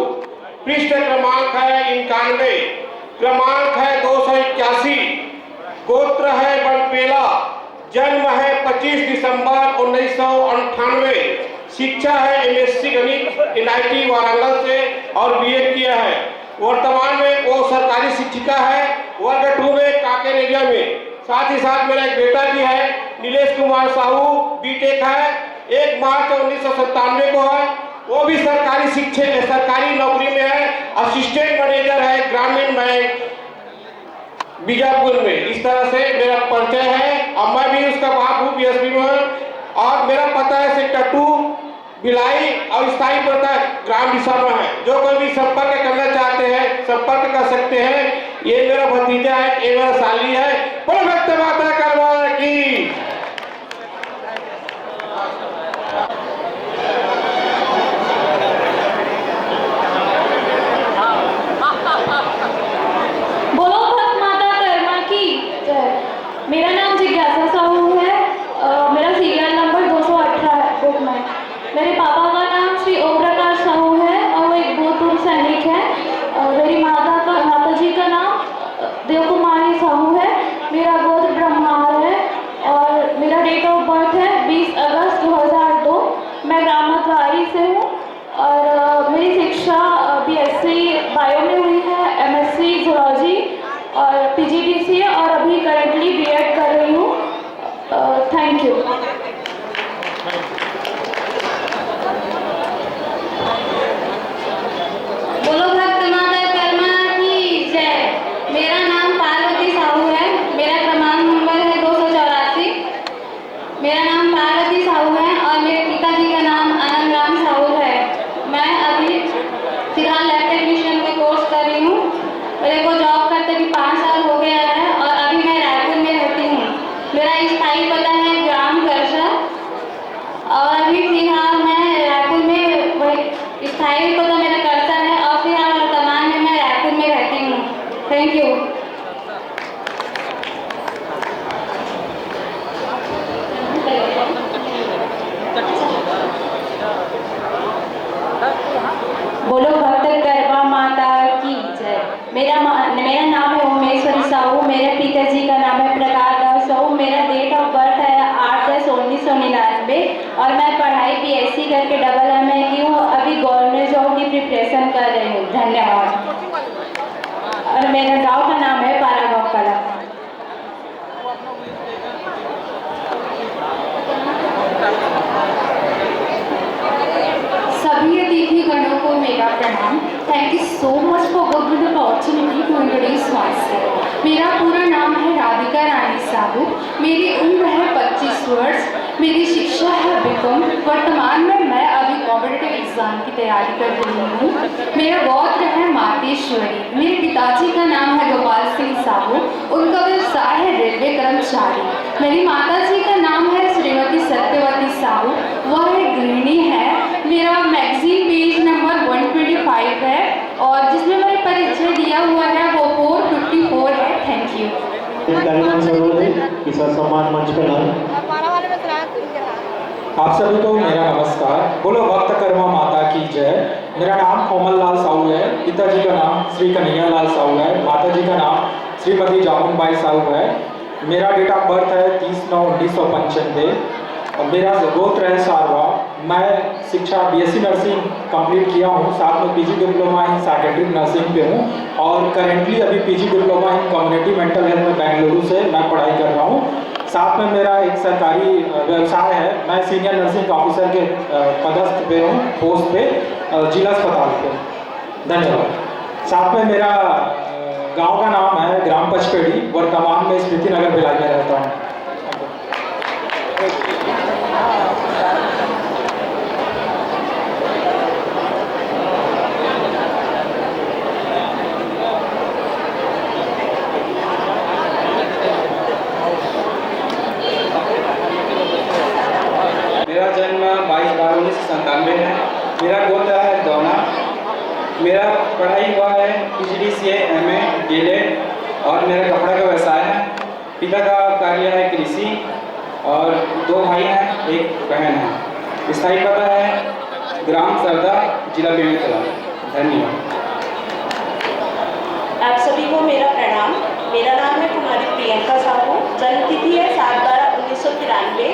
पृष्ठ क्रमांक है 91, क्रमांक है 281, गोत्र है बनपेला, जन्म है 25 दिसंबर 1998, शिक्षा है MSc गणित NIT वाराणसी से और BA किया है। वर्तमान में वो सरकारी शिक्षिका है, वर्ग 2 में काकेरेडिया में। साथ ही साथ मेरा एक बेटा भी है नीलेश कुमार साहू, B.Tech है, 1 मार्च 1997 को है। वो भी सरकारी नौकरी में है, असिस्टेंट मैनेजर है ग्रामीण बैंक बीजापुर में। इस तरह से मेरा परिचय है और मैं भी उसका बाप हूँ BSP में। और मेरा पता है सेक्टर 2 भिलाई और स्थायी पता ग्राम विशाल है। जो कोई भी संपर्क करना चाहते हैं संपर्क कर सकते हैं। ये मेरा भतीजा है, ये मेरा साली है। बोलो भक्त माता कर्मा की। मेरा नाम जिज्ञासा साहू है। मेरा सीरियल नंबर 218 है बुक में। मेरे पापा का नाम श्री ओम प्रकाश साहू है और वो एक भूतपूर्व सैनिक है। मेरी माता जी का नाम देव कुमारी साहू है। मेरा गोत्र ब्रह्मार है और मेरा डेट ऑफ बर्थ है 20 अगस्त 2002। मैं ग्राम मतवारी से हूँ और मेरी शिक्षा BSc बायो में हुई है, MSc जूलॉजी और PGDCA और अभी करंटली B.Ed कर रही हूँ। Thank you. बोलो भक्त माता कर्मा की जय। मेरा नाम पार्वती साहू है। मेरा क्रमांक नंबर है 284। मेरा नाम पार्वती साहू है और मेरे पिताजी का नाम आनंद राम साहू है। मैं अभी फिलहाल लैब टेक्नीशियन का कोर्स कर रही हूँ। मेरे को जॉब करते भी 5 साल हो गया है और अभी मैं रायपुर में रहती हूँ। मेरा स्थायी पता है ग्राम करसा और अभी फिलहाल मैं रायपुर में वही स्थायी पता मेरा करसा है और फिलहाल वर्तमान में मैं रायपुर में रहती हूँ। Thank you. बोलो भक्त कर्मा माता की जय। मेरा नाम है उमेश्वरी साहू। मेरे पिताजी का नाम है प्रकाश दास साहू। मेरा डेट ऑफ बर्थ है 8/10/1999 और मैं पढ़ाई BSc करके MA की हूँ। अभी गवर्नमेंट जॉब की प्रिपरेशन कर रही हूँ। धन्यवाद। और मेरे गांव का नाम है पारागांव कला। सभी अतिथि गणों को मेरा प्रणाम। Thank you so much for giving the opportunity to introduce myself. मेरा पूरा नाम है राधिका रानी साहू। मेरी उम्र है 25 वर्ष। मेरी शिक्षा है BCom। वर्तमान में मैं अभी कॉम्पिटिटिव एग्जाम की तैयारी कर रही हूँ। मेरा गोत्र है मातेश्वरी। मेरे पिताजी का नाम है गोपाल सिंह साहू। उनका व्यवसाय है रेलवे कर्मचारी। मेरी माता जी का नाम है श्रीमती सत्यवती साहू। वह एक गृहिणी है। मेरा मैगजीन पेज नंबर 125 है और जिसमें मैंने परिचय दिया हुआ है वो 454 है। Thank you. किसान सम्मान मंच पर आप सभी को मेरा नमस्कार। बोलो भक्त कर्मा माता की जय। मेरा नाम कोमल लाल साहू है। पिताजी का नाम श्री कन्हैया लाल साहू है। माता जी का नाम श्रीमती जामुनबाई साहू है। मेरा डेट ऑफ बर्थ है 30/9/1995 और मेरा गोत्र है सारवा। मैं शिक्षा BSc नर्सिंग कंप्लीट किया हूँ। साथ में PG diploma in psychiatric nursing पे हूँ और करेंटली अभी PG diploma in community mental health में बेंगलुरु से मैं पढ़ाई कर रहा हूँ। साथ में मेरा एक सरकारी व्यवसाय है। मैं सीनियर नर्सिंग ऑफिसर के पदस्थ पे हूँ, पोस्ट पे, जिला अस्पताल पे। धन्यवाद। साथ में मेरा गांव का नाम है ग्राम पचपेड़ी। वर्तमान में स्मृति नगर भिलाई में रहता हूँ। मेरा जन्म 22/12/1997 है। मेरा गोत्र है दौना। मेरा पढ़ाई हुआ है PGDCA MA D.Ed और मेरा कपड़ा का व्यवसाय है। पिता का कार्य है कृषि और 2 भाई हैं, 1 बहन है। स्थायी पता है ग्राम सरदा, जिला बेमेतला। धन्यवाद। आप सभी को मेरा प्रणाम। मेरा नाम है कुमारी प्रियंका साहू। जन्म तिथि है 7/12/1993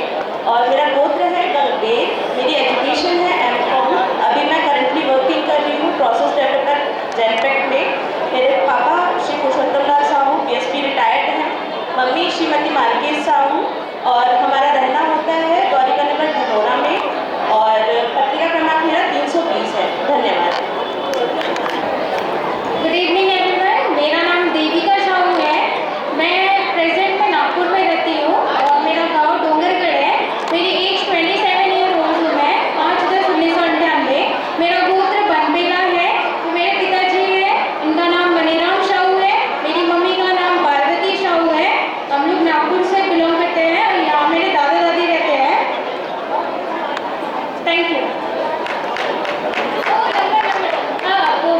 और मेरा गोत्र है गंगेर। मेरी एजुकेशन है M.Com। अभी मैं करंटली वर्किंग कर रही हूँ प्रोसेस डेवलपर जेनपेट में। मेरे पापा श्री पुरुषोत्तम लाल साहू PSP रिटायर्ड हैं। मम्मी श्रीमती मालकेश साहू और हमारा रहना होता है गौरिका नगर धनोरा में और पत्रिका क्रमांक मेरा 320 है। धन्यवाद। Good evening everyone. मेरा नाम देविका साहू है। मैं प्रेजेंट में नागपुर में रहती हूँ और मेरा गांव डोंगरगढ़ है। मेरी एज 27 ईयर ओल्ड हूँ मैं। 5/10/1998। मेरा गोत्र बनबेला है। मेरे पिताजी हैं, इनका नाम मनीराम साहू है। मेरी मम्मी का नाम पार्वती साहू है। हम लोग नागपुर से बिलोंग करते हैं और यहाँ मेरे दादा दादी रहते हैं। Thank you.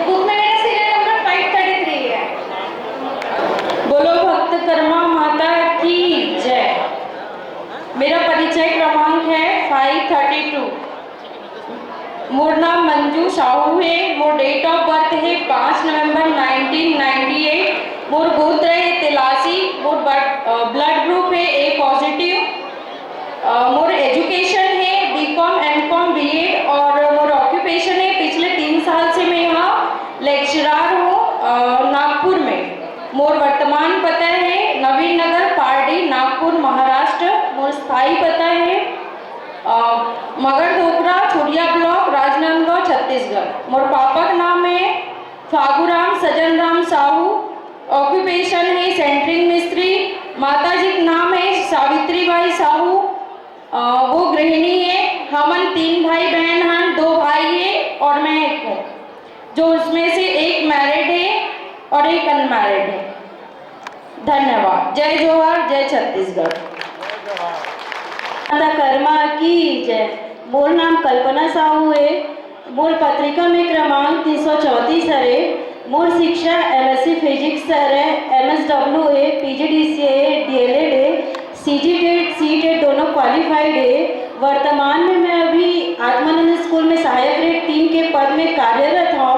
बुक में मेरा सीरियल नंबर 533 है। बोलो भक्त कर्मा माता की जय। मेरा परिचय क्रमांक है 532। मोर नाम मंजू साहू है। मोर डेट ऑफ बर्थ है 5 नवंबर 1998। मोर गोत्र है तिलासी। मोर ब्लड ग्रुप है A पॉजिटिव। मोर एजुकेशन है BCom M.Com B.Ed और मोर ऑक्यूपेशन है पिछले 3 साल से मैं यहाँ लेक्चरर फागुराम सजन राम साहू, ऑक्यूपेशन है सेंटरिंग मिस्त्री, माता जी का नाम है सावित्री बाई साहू, वो गृहिणी है। हमन 3 भाई बहन हैं, 2 भाई है और मैं एक हूँ, जो उसमें से एक मैरिड है और एक अनमैरिड है। धन्यवाद। जय जोहार, जय छत्तीसगढ़। माता कर्मा की जय। मोर नाम कल्पना साहू है। मोर पत्रिका में क्रमांक 334 है। मोर शिक्षा MSc फिजिक्स है, MSW है, PGDCA है, DLED है, CGTET CTET दोनों क्वालिफाइड है। वर्तमान में मैं अभी आत्मानंद स्कूल में सहायक ग्रेड 3 के पद में कार्यरत हूँ।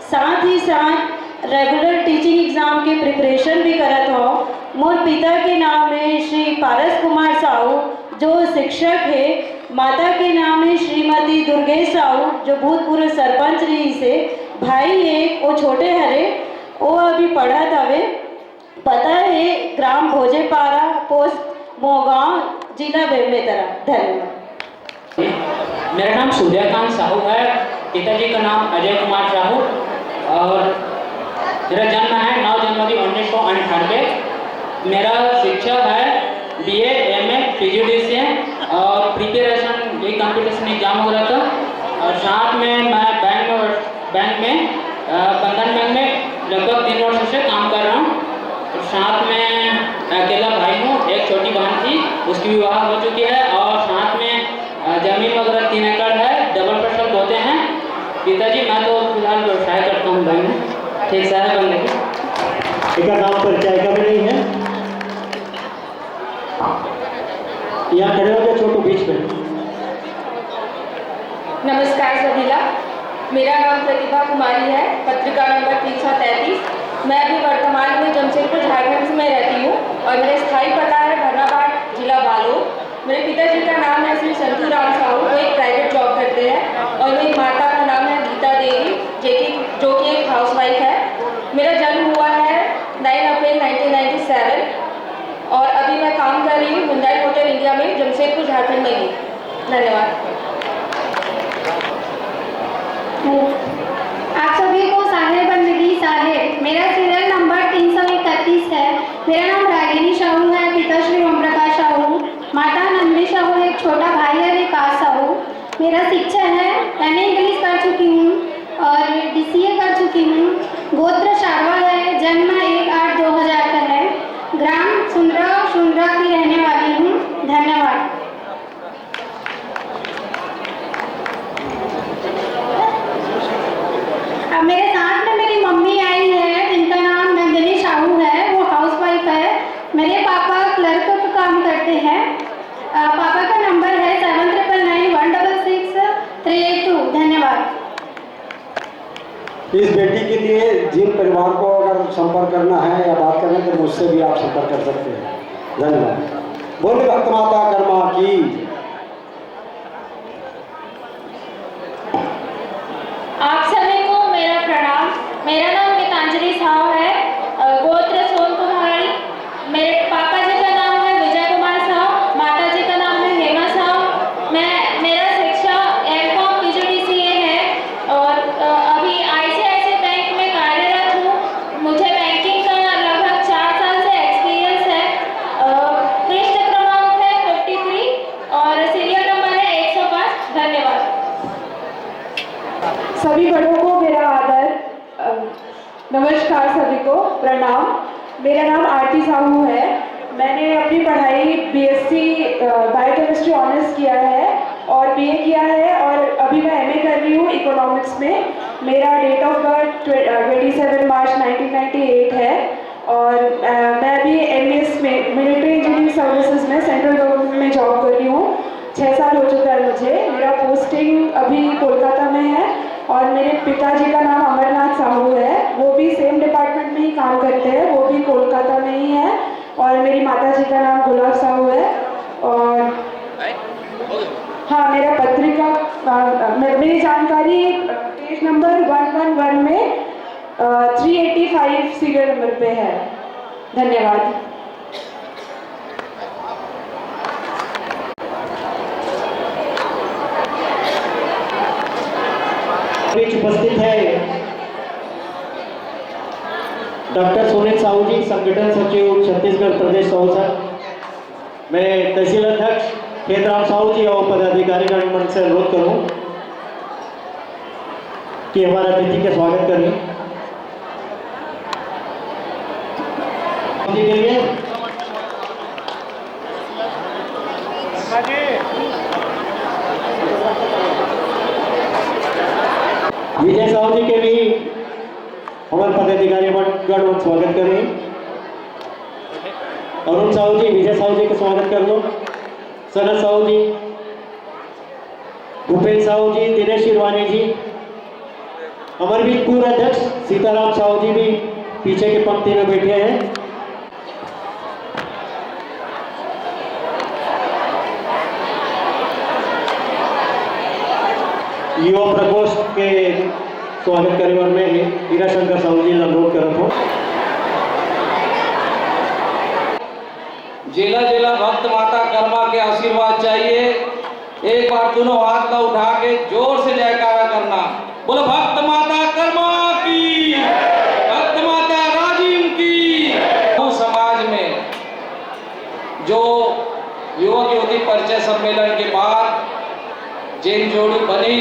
साथ ही साथ रेगुलर टीचिंग एग्जाम के प्रिपरेशन भी करत हूँ। मोर पिता के नाम है श्री पारस कुमार साहू, जो शिक्षक है। माता के नाम है श्रीमती दुर्गेश साहू, जो भूतपूर्व सरपंच रही से। भाई है वो छोटे हरे, वो अभी पढ़त हवे। पता है ग्राम भोजेपारा, पोस्ट मोगांव, जिला बेमेतरा। धन्यवाद। मेरा नाम सूर्यकांत साहू है। पिताजी का नाम अजय कुमार साहू और मेरा जन्म है 9 जनवरी 1998। मेरा शिक्षा है BA MA PGDCA और प्रिपरेशन ये कंपटीशन एग्जाम हो रहा था। और साथ में मैं बैंक में बंधन बैंक में लगभग 3 वर्षों से काम कर रहा हूँ। और साथ में अकेला भाई हूँ, एक छोटी बहन थी, उसकी विवाह हो चुकी है। और साथ में जमीन वगैरह 3 एकड़ है, डबल फसल होते हैं। पिताजी मैं तो फिलहाल व्यवसाय करता हूँ बैंक में, ठीक से है बनने की। एक नाम परिचय का भी नहीं है। यहाँ खड़े हो गए छोटू बीच में। नमस्कार सभी का। मेरा नाम प्रतिभा कुमारी है, पत्रिका नंबर 333। मैं अभी वर्तमान में जमशेदपुर झारखंड में रहती हूँ और मेरा स्थायी पता है भरनाबाद, जिला बालोद। मेरे पिताजी का नाम है श्री संतू राम साहू, वो एक प्राइवेट जॉब करते हैं। और मेरी माता का नाम है गीता देवी, जो कि एक हाउसवाइफ है। मेरा जन्म हुआ है 9 अप्रैल 1997 और अभी मैं काम कर रही हूँ हुंडई मोटर इंडिया में, जमशेदपुर झारखंड में ही। धन्यवाद। आप सभी को साहेब बंदगी साहेब। मेरा सीरियल नंबर 331 है। मेरा नाम रागिनी साहू है, पिता श्री ओम प्रकाश साहू, माता नंदी साहू, एक छोटा भाई है विकास साहू। मेरा शिक्षा है MA इंग्लिश कर चुकी हूँ और DCA कर चुकी हूँ। गोत्र शारवा है, जन्म 1/8/2000 का है। ग्राम सुंदरा की रहने वाली हूँ। धन्यवाद। अब मेरे साथ में मेरी मम्मी आई है, जिनका नाम नंदिनी साहू है, वो हाउसवाइफ है। मेरे पापा क्लर्क का काम करते हैं। पापा का नंबर है 7991666382। धन्यवाद। इस बेटी के लिए जिन परिवार को अगर संपर्क करना है या बात करना है तो मुझसे भी आप संपर्क कर सकते हैं। धन्यवाद। बोले भक्त माता कर्मा की। आप सभी को मेरा प्रणाम। मेरा नाम गीतांजलि साहू है, गोत्र सोन कुमारी। मेरे पापा जी का नाम है विजय कुमार साहू, माता जी का नाम है हेमा साहू। मेरा शिक्षा MCOM PGDCA है और अभी ICICI बैंक में कार्यरत हूँ। मुझे बैंकिंग का लगभग 4 साल से एक्सपीरियंस है। पृष्ठ क्रमांक है 53 और सीरियल नंबर है 105। धन्यवाद। सभी बड़ों को मेरा आदर। नमस्कार सभी को, प्रणाम। मेरा नाम आरती साहू है। मैंने अपनी पढ़ाई BSc बायोकेमिस्ट्री ऑनर्स किया है और BA किया है और अभी मैं MA कर रही हूँ इकोनॉमिक्स में। मेरा डेट ऑफ बर्थ 27 मार्च 1998 है और मैं अभी MS में मिलिट्री इंजीनियरिंग सर्विसेज में सेंट्रल गवर्नमेंट में जॉब कर रही हूँ। 6 साल हो चुका है मुझे। मेरा पोस्टिंग अभी कोलकाता में है और मेरे पिताजी का नाम अमरनाथ साहू है, वो भी सेम डिपार्टमेंट में ही काम करते हैं, वो भी कोलकाता में ही है। और मेरी माता जी का नाम गुलाब साहू है। और हाँ, मेरा पत्रिका मेरी जानकारी पेज नंबर 111 में 385 सीरियल नंबर पे है। धन्यवाद। बीच उपस्थित है डॉक्टर सुनील साहू जी, संगठन सचिव छत्तीसगढ़ प्रदेश अवसर। मैं तहसील अध्यक्ष खेतराम साहू जी और पदाधिकारी मंच से अनुरोध करूं कि हमारे अतिथि का स्वागत करें के लिए। विजय साहू जी के भी हमारे पदाधिकारी गण स्वागत करें। अरुण साहू जी, विजय साहू जी का स्वागत कर लो। सनत साहू जी, भूपेन्द्र साहू जी, दिनेश शिरवानी जी, अमरवीर पूर्व अध्यक्ष सीताराम साहू जी भी पीछे की पंक्ति में बैठे हैं। युवा प्रकोष्ठ के स्वागत करने वाले में हीरा शंकर साहू जी अनुरोध कर रहा हूँ। जिला जिला भक्त माता कर्मा के आशीर्वाद चाहिए। एक बार दोनों हाथ ला उठा के जोर से जयकारा करना। बोलो भक्त माता कर्मा की, भक्त माता राजीव की। समाज में जो युवक युवती परिचय सम्मेलन के बाद जिन जोड़ी बनी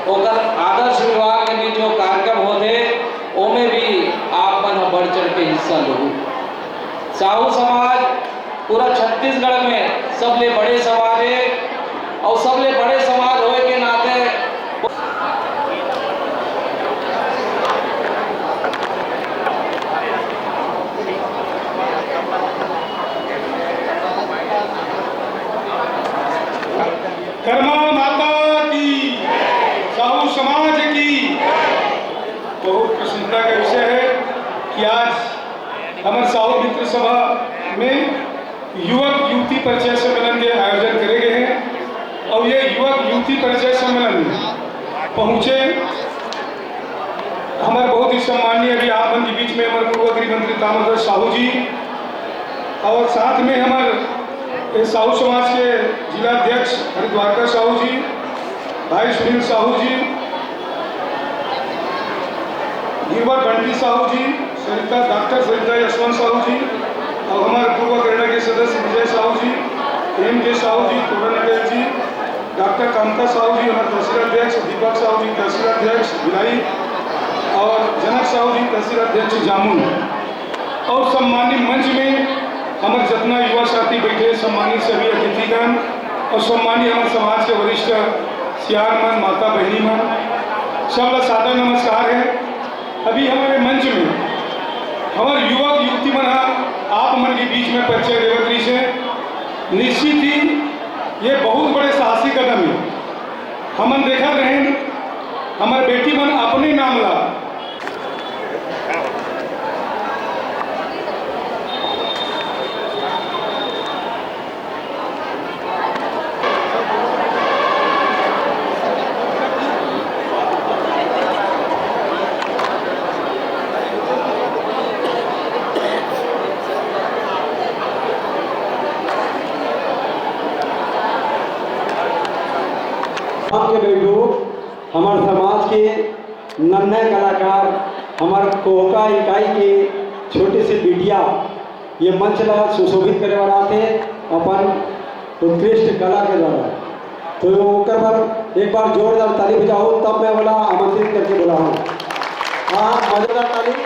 ओकर आदर्श विभाग में भी जो कार्यक्रम होते ओमे भी आप मन बढ़ चढ़ के हिस्सा लो। साहू समाज पूरा छत्तीसगढ़ में सबले बड़े समाज है और सबले बड़े समाज होए के नाते कर्मा माता की, साहू समाज की। बहुत प्रसन्नता का विषय है कि आज हमारे साहू मित्र सभा में युवक युवती परिचय सम्मेलन के आयोजन करे गए हैं और ये युवक युवती परिचय सम्मेलन में पहुंचे हमारे बहुत ही सम्माननीय अभी आप के बीच में हमारे पूर्व गृह मंत्री ताम्रध्वज साहू जी और साथ में हमारे साहू समाज के जिला अध्यक्ष हरिद्वारकर साहू जी, भाई सुनील साहू जी, गिरवर बंटी साहू जी, डॉक्टर सरिता यशवंत साहू जी और हमारे पूर्व कैडर के सदस्य विजय साहू जी, एम के साहू जी, तोरण अटेल जी, डॉक्टर कामता साहू जी, हमारे तहसील अध्यक्ष दीपक साहू जी, तहसील अध्यक्ष भिलाई और जनक साहू जी, तहसील अध्यक्ष जामुन और सम्मानित मंच में हमारे जितना युवा साथी बैठे, सम्मानित सभी अतिथिगण और सम्मानित हमारे समाज के वरिष्ठ सियार मन, माता बहनी मन, सबका सादर नमस्कार है। अभी हमारे मंच में हमारे युवक युवती मन आप मन के बीच में परिचय देवत्री से निश्चित ही ये बहुत बड़े साहसी कदम है। हमन देखा रहे हमारे बेटी मन अपने नाम ला के बैठो हमारे समाज के नन्हे कलाकार हमारे कोका इकाई के छोटे से बिटिया ये मंच लगा सुशोभित करने वाला थे अपन उत्कृष्ट कला के द्वारा। तो ओकर पर एक बार जोरदार ताली बजाओ तब मैं बोला आमंत्रित करके बोला हूँ। हाँ, मजेदार ताली।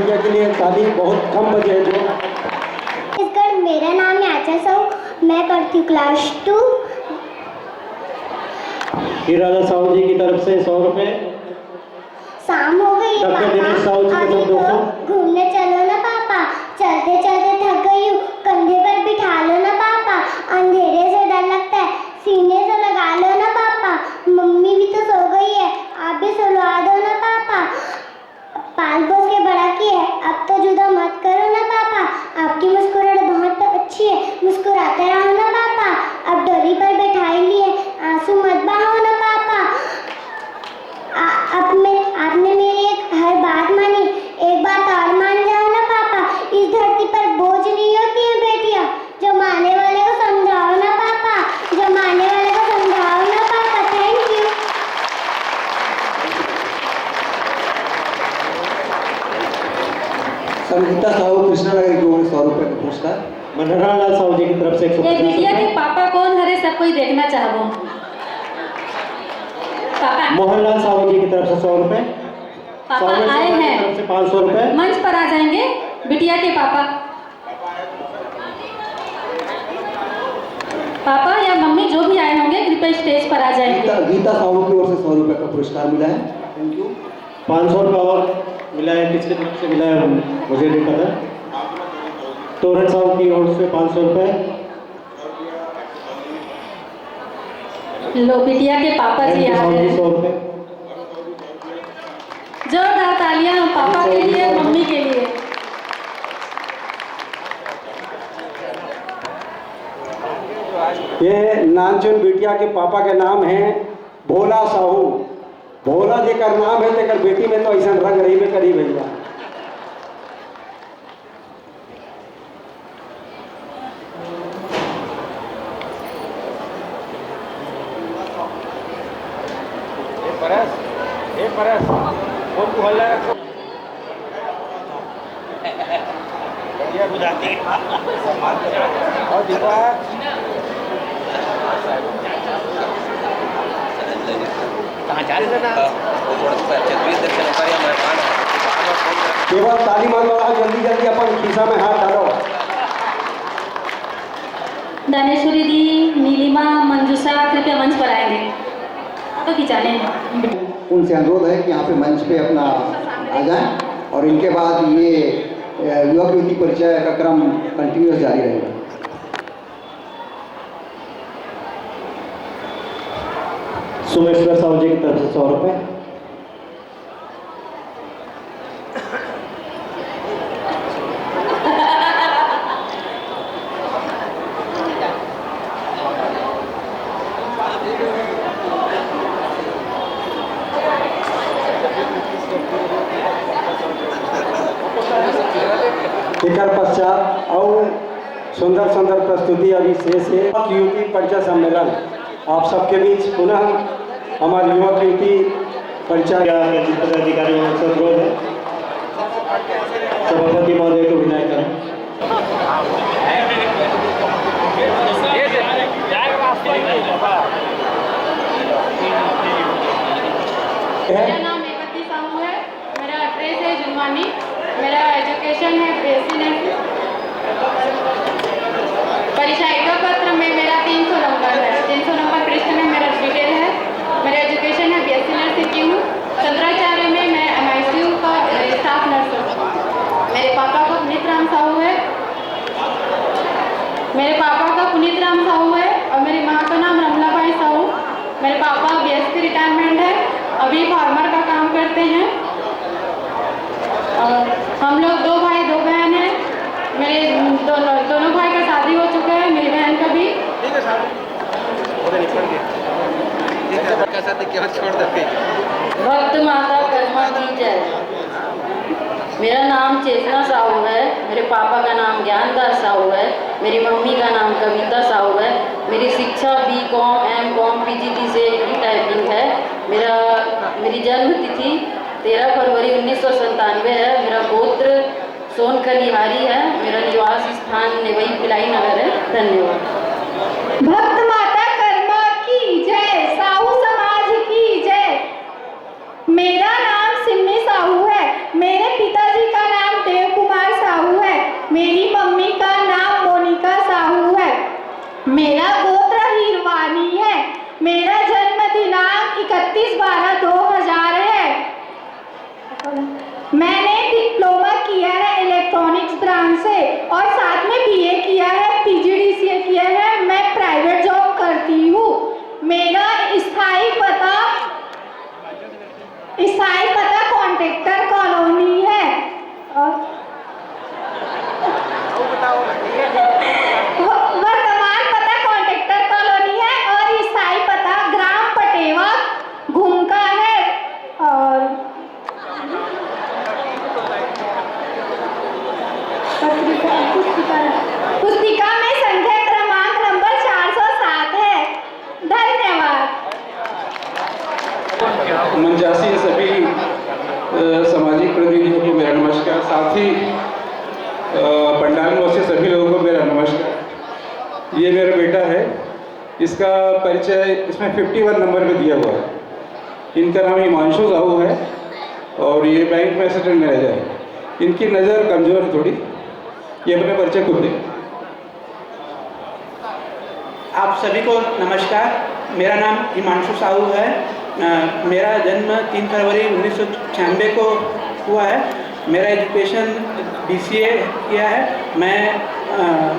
बिटिया के लिए ताली बहुत कम बजे है जो। छत्तीसगढ़। मेरा नाम है आचा साहू, मैं पढ़ती हूँ क्लास 2। हीरालाल साहू जी की तरफ से 100 रुपए। शाम हो गई है डॉक्टर दिनेश साहू जी की तरफ 200। घूमने चलो ना पापा, चलते चलते थक गई हूँ, कंधे पर बिठा लो ना पापा, अंधेरे से डर लगता है, सीने से लगा लो ना पापा, मम्मी भी तो सो गई है, आप भी सुलवा दो ना पापा, पाल पोस के बड़ा किया है, अब तो जुदा मत करो ना पापा, आपकी मुस्कुराहट बहुत अच्छी है, मुस्कुराते रहो ना पापा, अब डोरी पर बैठाई लिए, आंसू मत बहाओ ना पापा, आपने मेरी हर बात मानी, एक बात और मान जाओ ना पापा, इस धरती पर बोझ नहीं होती है बेटियां, जो माने वाले को समझाओ ना पापा, जो माने वाले को समझाओ ना पापा। Thank you. संगीता साहू कृष्णानगर की ओर से 100 रुपए का पुरस्कार। मनोहर लाल साहू जी की तरफ से 150 ये बिटिया के पापा कौन हरे सब कोई देखना चाहबो। पापा मोहनलाल साहू जी की तरफ से 100 रुपए। पापा आए हैं, तरफ से 500 रुपए। मंच पर आ जाएंगे बिटिया के पापा। पापा या मम्मी जो भी आए होंगे कृपया स्टेज पर आ जाएंगे। गीता साहू की ओर से 100 रुपए का पुरस्कार मिला है। Thank you. 500 रुपए और मिला है, किसके तरफ से मिला है मुझे नहीं पता। तोरण साहू की ओर से 500 रुपए। लो बिटिया के पापा जी आ गए। 100 रुपए। जोरदार तालियां पापा के लिए, मम्मी के लिए। ये नानचुन बिटिया के पापा के नाम है भोला साहू। भोला जेकर नाम है तेकर बेटी में तो ऐसा रंग रही में करी भैया। केवल ताली मारने वाला जल्दी जल्दी अपन खीसा में हाथ डालो। दानेश्वरी दी, नीलिमा, मंजूषा कृपया मंच पर आएंगे तो खिंचाने। उनसे अनुरोध है कि यहाँ पे मंच पे अपना आ जाएं और इनके बाद ये युवक युवती परिचय का क्रम कंटिन्यूस जारी रहेगा। सोमेश्वर साहू जी की तरफ से 100 रुपए। एकर पश्चात और सुंदर सुंदर प्रस्तुति अभी शेष है। युवती परिचय सम्मेलन आप सबके बीच पुनः हमारे युवक युवती परिचय पदाधिकारियों से अनुरोध है सभापति महोदय को विनय करें। मेरा नाम मेघवती साहू है, मेरा एड्रेस है जुनवानी, मेरा एजुकेशन है BSc नर्सिंग। परिचयिका पत्र में मेरा 300 नंबर है, 300 नंबर पृष्ठ में मेरा डिटेल है। मेरा एजुकेशन है BSc नर्सिंग की हूँ। शंकराचार्य में मैं MICU का स्टाफ नर्स हूँ। मेरे पापा का पुनीत राम साहू है, मेरे पापा का पुनीत राम साहू है और मेरी माँ का नाम रमलाबाई साहू। मेरे पापा BSc रिटायरमेंट है, अभी फार्मर का काम करते हैं। और हम लोग 2 भाई 2 बहन हैं। मेरे दोनों भाई का शादी हो चुका है, मेरी बहन का भी। भक्त माता कर्मा की जय। मेरा नाम चेतना साहू है, मेरे पापा का नाम ज्ञानदास साहू है, मेरी मम्मी का नाम कविता साहू है। मेरी शिक्षा BCom MCom PGT से टाइपिंग है। मेरी जन्म तिथि 13 फरवरी 1997 है। मेरा गोत्र सोन कलिहारी है। मेरा निवास स्थान नेवई पिलाई नगर है। धन्यवाद। भक्त माता कर्मा की जय, साहू समाज की जय। मेरा नाम सिम्मी साहू है, मेरे पिताजी का नाम पुस्तिका में संख्या क्रमांक नंबर 407 है। धन्यवाद। मंचासी सभी सामाजिक प्रतिनिधियों को मेरा नमस्कार। साथ ही पंडाल में उपस्थित सभी लोगों को मेरा नमस्कार। ये मेरा बेटा है, इसका परिचय इसमें 51 नंबर पे दिया हुआ है। इनका नाम हिमांशु साहू है और ये बैंक में असिस्टेंट मैनेजर है। इनकी नज़र कमज़ोर है थोड़ी, ये अपने परिचय खुद दें। आप सभी को नमस्कार। मेरा नाम हिमांशु साहू है। मेरा जन्म 3 फरवरी 1996 को हुआ है। मेरा एजुकेशन BCA किया है।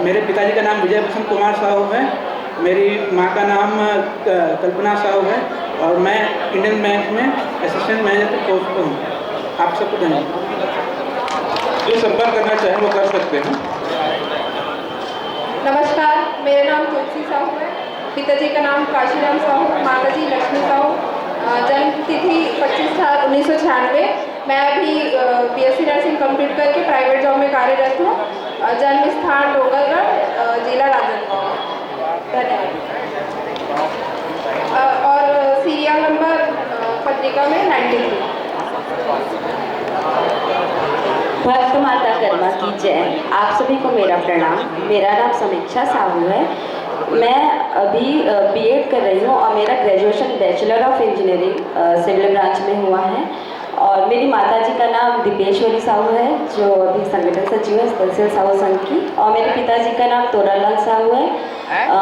मेरे पिताजी का नाम विजय भूषण कुमार साहू है। मेरी माँ का नाम कल्पना साहू है और मैं इंडियन बैंक में असिस्टेंट मैनेजर के पोस्ट पर हूँ। आप सबको धन्यवाद। जो संपर्क करना चाहें वो कर सकते हैं। नमस्कार, मेरा नाम तुलसी साहू है। पिताजी का नाम काशीराम साहू, माताजी लक्ष्मी साहू। जन्म तिथि 25/7/1996। मैं अभी BSc नर्सिंग कंप्लीट करके प्राइवेट जॉब में कार्यरत हूँ। जन्म स्थान डोंगरगढ़, जिला राजनांदगांव। धन्यवाद। और सीरियल नंबर पत्रिका में 93। भक्त माता कर्मा की जय। आप सभी को मेरा प्रणाम। मेरा नाम समीक्षा साहू है। मैं अभी B.Ed कर रही हूँ और मेरा graduation bachelor of engineering civil branch में हुआ है। और मेरी माताजी का नाम दीपेश्वरी साहू है, जो अभी संगठन सचिव है तहसील साहू संघ की। और मेरे पिताजी का नाम तोरालाल साहू है।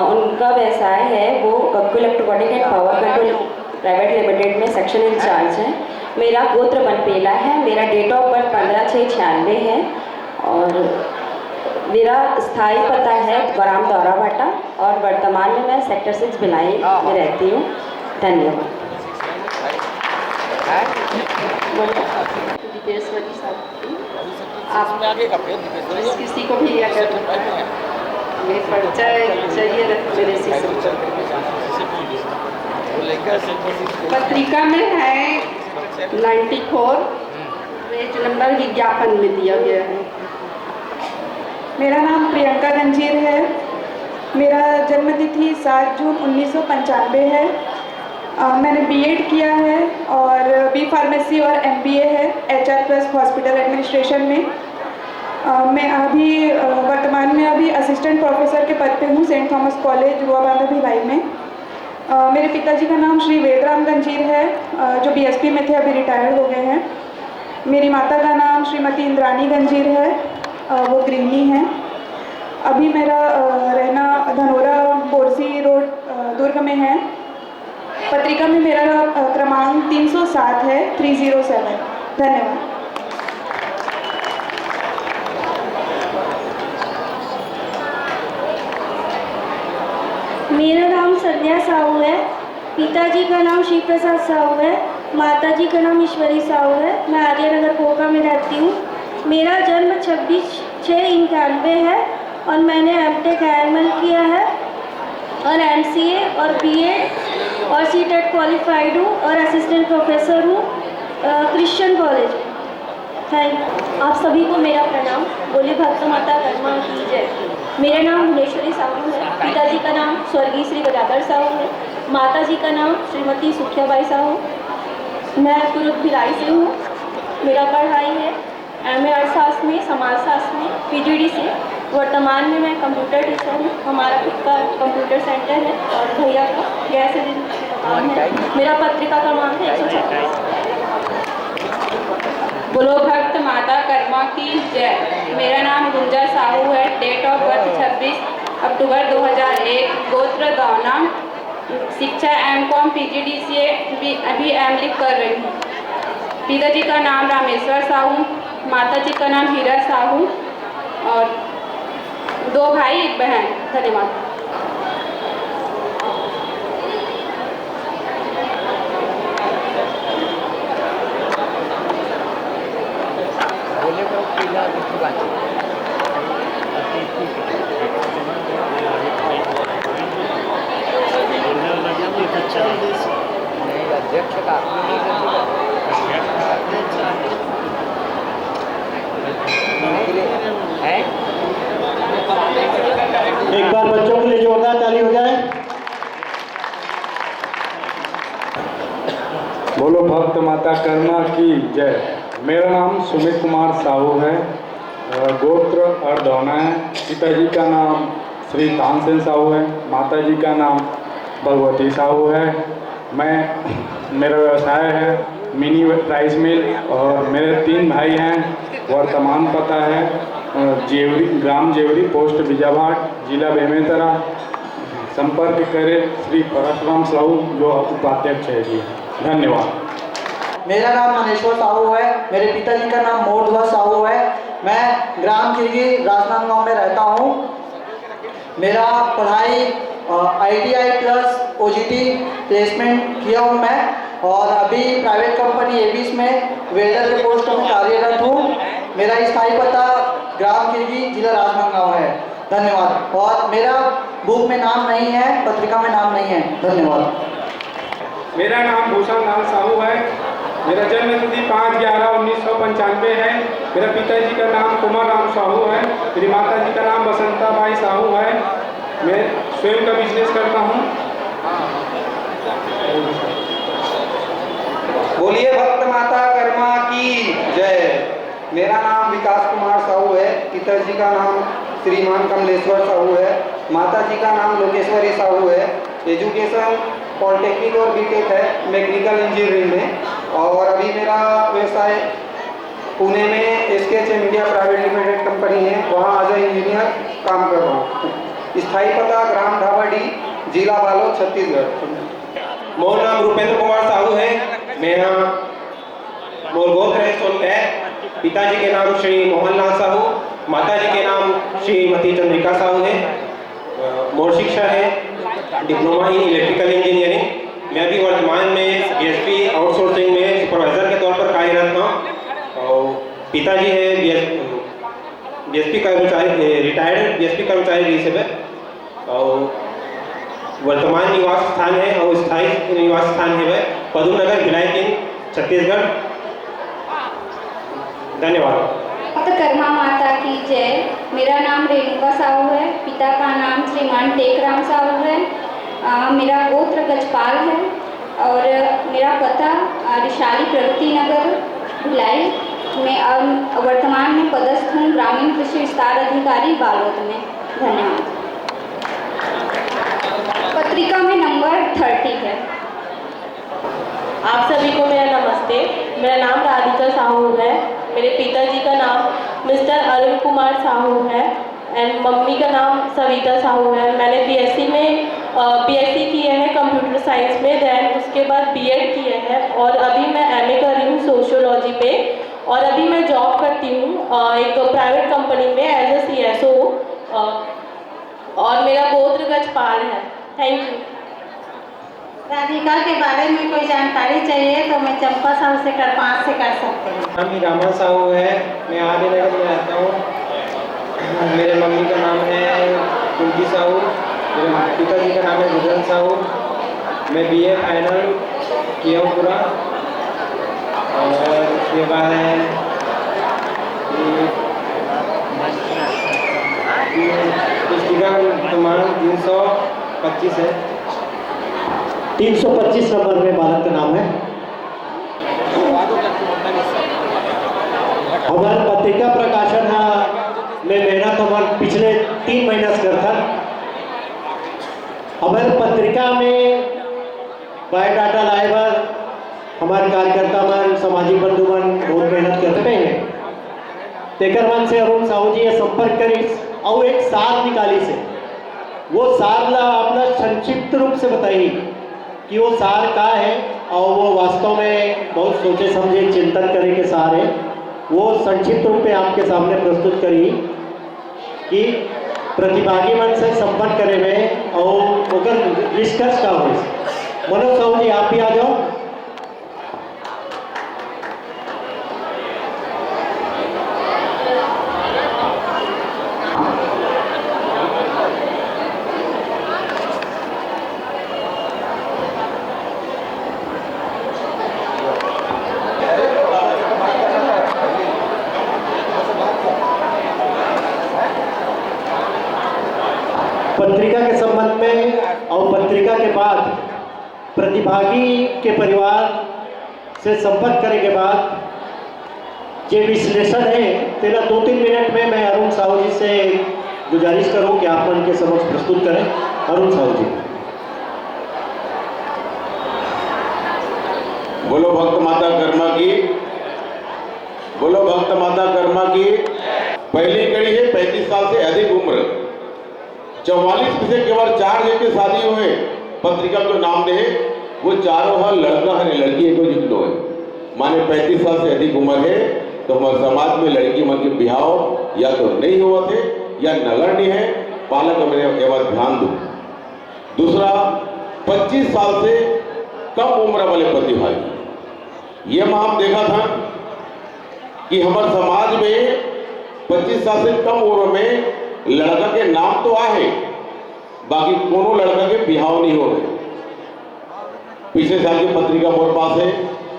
उनका व्यवसाय है वो cuckoo electronic and power control private limited में सेक्शन इंचार्ज है। मेरा गोत्र बनपेला है। मेरा डेट ऑफ बर्थ 15/6/96 है और मेरा स्थायी पता है ग्राम दौराभाटा और वर्तमान में मैं सेक्टर 6 भिलाई में रहती हूँ। धन्यवाद। दीपेश्वरी साहब, आप किसी को भी अगर मेरे परिचय चाहिए मेरे से पत्रिका में है 94 पेज नंबर विज्ञापन में दिया गया है। मेरा नाम प्रियंका रंजीर है। मेरा जन्म तिथि 7 जून 1995 है। मैंने B.Ed किया है और B फार्मेसी और MBA है HR+ हॉस्पिटल एडमिनिस्ट्रेशन में। मैं अभी वर्तमान में अभी असिस्टेंट प्रोफेसर के पद पे हूँ Saint Thomas College Ruabandha Bhilai में। मेरे पिताजी का नाम श्री वेदराम गंजीर है, जो BSP में थे, अभी रिटायर्ड हो गए हैं। मेरी माता का नाम श्रीमती इंद्रानी गंजीर है, वो गृहिणी हैं। अभी मेरा रहना धनोरा बोरसी रोड दुर्ग में है। पत्रिका में मेरा क्रमांक 307 है, 307। धन्यवाद। मेरा नाम संध्या साहू है। पिताजी का नाम शिव प्रसाद साहू है। माताजी का नाम ईश्वरी साहू है। मैं आर्यनगर कोका में रहती हूँ। मेरा जन्म 26/6/91 है और मैंने M.Tech IML किया है और MCA और B.Ed और C.Tet क्वालिफाइड हूँ और असिस्टेंट प्रोफेसर हूँ क्रिश्चियन कॉलेज। Thank you. आप सभी को मेरा प्रणाम। बोले भक्त माता कर्मा की जय। मेरा नाम भुवनेश्वरी साहू है। पिताजी का नाम स्वर्गीय श्री गदाधर साहू है। माताजी का नाम श्रीमती सुखियाबाई साहू। मैं तुरुक भिलाई से हूँ। मेरा पढ़ाई है MA अर्थशास्त्र में, समाजशास्त्र में, PGD से। वर्तमान में मैं कंप्यूटर टीचर हूँ। हमारा खुद का कंप्यूटर सेंटर है और भैया का गैस एजेंसी का काम है। मेरा पत्रिका क्रमांक है 136। बोलो भक्त माता कर्मा की जय। मेरा नाम गुंजा साहू है। डेट ऑफ बर्थ 26 अक्टूबर 2001। गोत्र दौना। शिक्षा M.Com PGDCA अभी M.Lic कर रही हूँ। पिताजी का नाम रामेश्वर साहू, माताजी का नाम हीरा साहू और 2 भाई 1 बहन। धन्यवाद। अध्यक्ष का है एक बार बच्चों के लिए जोरदार ताली हो जाए। बोलो भक्त माता कर्मा की जय। मेरा नाम सुमित कुमार साहू है, गोत्र अर्धौना है। पिताजी का नाम श्री तानसेन साहू है, माताजी का नाम भगवती साहू है। मेरा व्यवसाय है मिनी राइस मिल और मेरे 3 भाई हैं। वर्तमान पता है जेवरी, ग्राम जेवरी, पोस्ट बीजाभाट, जिला बेमेतरा। संपर्क करें श्री परशुराम साहू जो उपाध्यक्ष है जी। धन्यवाद। मेरा नाम मनेश्वर साहू है, मेरे पिताजी का नाम मोरध्वज साहू है। मैं ग्राम किरगी राजनांदगांव में रहता हूँ। मेरा पढ़ाई ITI प्लस OGT प्लेसमेंट किया हूँ मैं, और अभी प्राइवेट कंपनी एबीस में वेल्डर के पोस्ट में कार्यरत हूँ। मेरा स्थायी पता ग्राम किरगी, जिला राजनांदगांव है। धन्यवाद। और मेरा बुक में नाम नहीं है, पत्रिका में नाम नहीं है। धन्यवाद। मेरा नाम भूषण लाल साहू है। मेरा जन्म तिथि 5/11/1995 है। मेरा पिताजी का नाम कुमार राम साहू है। मेरी माताजी का नाम बसंता बाई साहू है। मैं स्वयं का बिजनेस करता हूँ। बोलिए भक्त माता कर्मा की जय। मेरा नाम विकास कुमार साहू है। पिताजी का नाम श्रीमान कमलेश्वर साहू है। माताजी का नाम लोकेश्वरी साहू है। एजुकेशन पॉलिटेक्निक और बीटेक है मैकेनिकल इंजीनियरिंग में। और अभी मेरा व्यवसाय पुणे में SKH media private limited company है, वहाँ एज ए इंजीनियर काम कर रहा हूँ। स्थायी पता ग्राम ढाबाडी, जिला बालोद, छत्तीसगढ़। मोर नाम रूपेंद्र कुमार साहू है। मेरा मोर गोत्र है सोन है। पिताजी के नाम श्री मोहनलाल साहू, माताजी के नाम श्रीमती चंद्रिका साहू है। मोर शिक्षा है डिप्लोमा इन इलेक्ट्रिकल इंजीनियरिंग। मैं भी वर्तमान में BSP आउटसोर्सिंग में सुपरवाइजर के तौर पर कार्यरत हूँ। और पिताजी है BSP कर्मचारी, रिटायर्ड BSP कर्मचारी रिसेब है। और वर्तमान निवास स्थान है और स्थायी निवास स्थान है वह पदू नगर, भिलाई 3, छत्तीसगढ़। धन्यवाद। कर्मा माता की जय। मेरा नाम रेणुका साहू है। पिता का नाम श्रीमान टेकराम साहू है। मेरा गोत्र गजपाल है और मेरा पता रिशाली प्रगति नगर, भिलाई में। वर्तमान में पदस्थ हूँ ग्रामीण कृषि विस्तार अधिकारी बालोद में। धन्यवाद। पत्रिका में नंबर 30 है। आप सभी को मेरा नमस्ते। मेरा नाम राधिका साहू है। मेरे पिताजी का नाम मिस्टर अरुण कुमार साहू है एंड मम्मी का नाम सविता साहू है। मैंने BSc किए हैं कंप्यूटर साइंस में, देन उसके बाद B.Ed किए हैं और अभी मैं MA कर रही हूँ सोशियोलॉजी पे। और अभी मैं जॉब करती हूँ एक प्राइवेट कंपनी में एज ए CSO और मेरा गोत्र गजपाल है। Thank you. राधिका के बारे में कोई जानकारी चाहिए तो मैं चंपा साहू से 5 से कर सकती हूँ। नाम रामा साहू है। मैं आदिनगर में रहता हूँ। मेरे मम्मी का नाम है कुंती साहू, मेरे पिताजी का नाम है गुजन साहू। मैं BA फाइनल किया हूँ पूरा। और उसके बाद है पुस्तिका क्रमांक 325 है। 325 नंबर में बालक का नाम है। हमारे पत्रिका प्रकाशन में मेहनत हमारे पिछले 3 महीना से करता। हमारे पत्रिका में बायोडाटा लाइवर हमारे कार्यकर्ता मन, सामाजिक बंधु मन बहुत मेहनत करते हैं। तेकर मन से अरुण साहू जी संपर्क करी और एक सार निकाली से वो सार ला अपना संक्षिप्त रूप से बताई कि वो सार का है और वो वास्तव में बहुत सोचे समझे चिंतन करे के सार है। वो संक्षिप्त रूप में आपके सामने प्रस्तुत करी कि प्रतिभागी मन से संपर्क करे में और ओकर निष्कर्ष का हो। मनोज साहू जी आप भी आ जाओ। पत्रिका के संबंध में और पत्रिका के बाद प्रतिभागी के परिवार से संपर्क करने के बाद ये विश्लेषण है तेरा 2-3 मिनट में मैं अरुण साहू जी से गुजारिश करूं कि आप उनके समक्ष प्रस्तुत करें। अरुण साहू जी। बोलो भक्त माता कर्मा की, बोलो भक्त माता कर्मा की। पहली कड़ी है 35 साल से अधिक उम्र, 44 में से केवल 4 जिनके शादी हुए पत्रिका को नाम दे वो चारों है लड़का है लड़की है, कोई जिक्र है। माने 35 साल से अधिक उम्र है तो हमारे समाज में लड़की मन के बिहाव या तो नहीं हुआ थे या नगण्य है, पालक मेरे एवं ध्यान दो। दूसरा 25 साल से कम उम्र वाले प्रतिभागी, ये हम देखा था कि हमारे समाज में 25 साल से कम उम्र में लड़का के नाम तो आए बाकी कोनो लड़का के बिहाव नहीं हो रहे। पिछले साल की पत्रिका मोर पास है,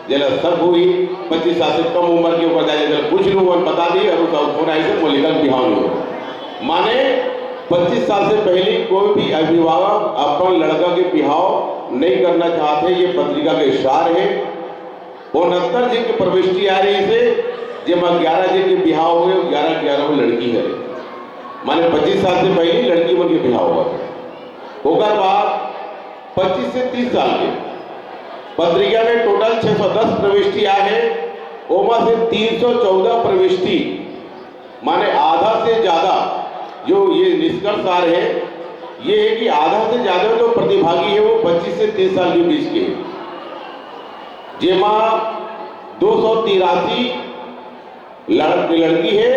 जला सब हुई 25 साल से कम उम्र के ऊपर जाए कुछ लोग बता दी और उसका फोन आई से बोलेगा बिहाव नहीं हो। माने 25 साल से पहले कोई भी अभिभावक अपन लड़का के बिहाव नहीं करना चाहते, ये पत्रिका के इशार है। 69 जी की प्रविष्टि आ रही से जब 11 जी के बिहाव हुए, 11 में लड़की है। माने 25 साल से पहले लड़की मन के बिहाव हुआ। होकर बाद 25 से 30 साल के पत्रिका में टोटल 610 प्रविष्टि आए हैं, ओमा से 314 प्रविष्टि माने आधा से ज्यादा। जो ये निष्कर्ष आ रहे हैं ये है कि आधा से ज्यादा जो प्रतिभागी है वो 25 से 30 साल के बीच के हैं, जेमा 283 लड़की है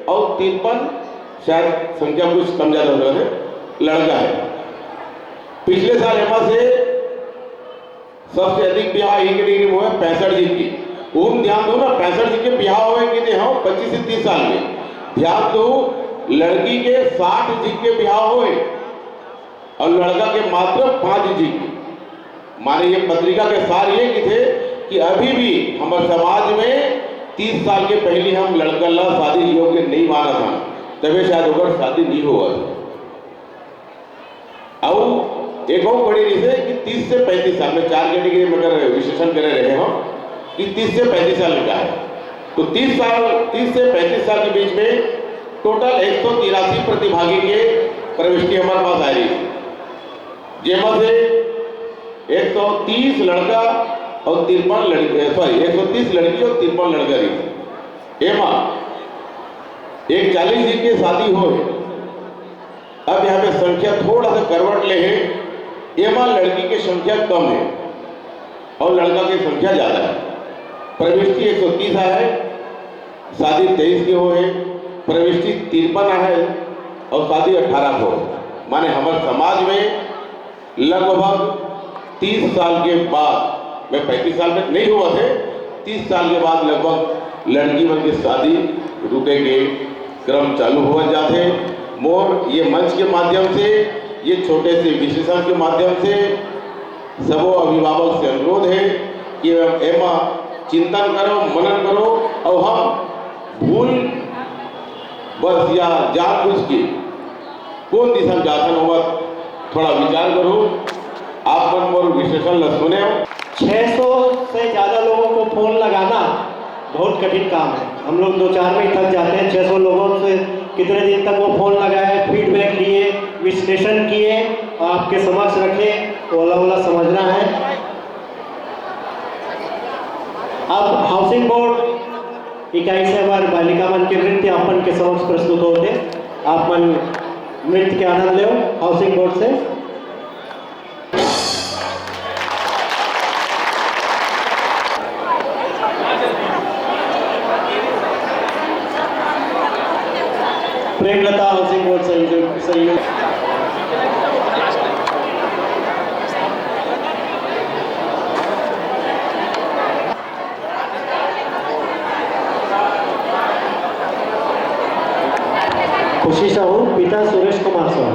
और 53 शायद संख्या कुछ कम ज्यादा हो है लड़का है। पिछले साल एमा से सबसे अधिक ब्याह एक डिग्री में हुआ 65 जी की। उन ध्यान दो ना 65 जी के ब्याह हुए कितने हैं 25 से 30 साल में। ध्यान दो लड़की के 60 जी के ब्याह हुए और लड़का के मात्र 5 जी के। माने ये पत्रिका के सार ये कि थे कि अभी भी हमारे समाज में 30 साल के पहले हम लड़का ला शादी योग्य नहीं माना था, तभी शायद होकर शादी नहीं हुआ था। और एक और बड़ी रीज है कि 30 से 35 साल में 4 कैटेगरी में अगर विश्लेषण कर रहे हो कि 30 से 35 साल का है तो 30 से 35 साल के बीच में टोटल 183 प्रतिभागी के प्रविष्टि हमारे पास आ रही है, जेमा से 130 लड़का और 53 लड़की, सॉरी 130 लड़की और 53 लड़का रही। एमा एक 40 जी की शादी हो। अब यहाँ पे संख्या थोड़ा सा करवट ले है, एमा लड़की की संख्या कम है और लड़का की संख्या ज्यादा है। प्रविष्टि 130 है, शादी 23 के हो है, प्रविष्टि 53 है और शादी 18 हो। माने हमारे समाज में लगभग 30 साल के बाद, मैं 35 साल में नहीं हुआ थे, 30 साल के बाद लगभग लड़की मन की शादी रुके के क्रम चालू हो जाते। मोर ये मंच के माध्यम से, ये छोटे से विश्लेषण के माध्यम से सबो अभिभावक से अनुरोध है कि एमा चिंतन करो, मनन करो और हम भूल बस या जानबूझ के कौन दिशा में जाता होगा थोड़ा विचार करो। आप मन मोर विश्लेषण ल सुने। 600 से ज़्यादा लोगों को फोन लगाना बहुत कठिन काम है। हम लोग 2-4 में थक जाते हैं। 600 लोगों से कितने दिन तक वो फोन लगाए, फीडबैक लिए, विश्लेषण किए और आपके समक्ष रखे, ओला समझना है। अब हाउसिंग बोर्ड इकाई से हमारे बालिका मन के नृत्य अपन के समक्ष प्रस्तुत होते। आप मन नृत्य के आनंद लो हाउसिंग बोर्ड से। प्रेमलता हाउसिंग बोर्ड सहयोग। खुशी साहू, पिता सुरेश कुमार साहू।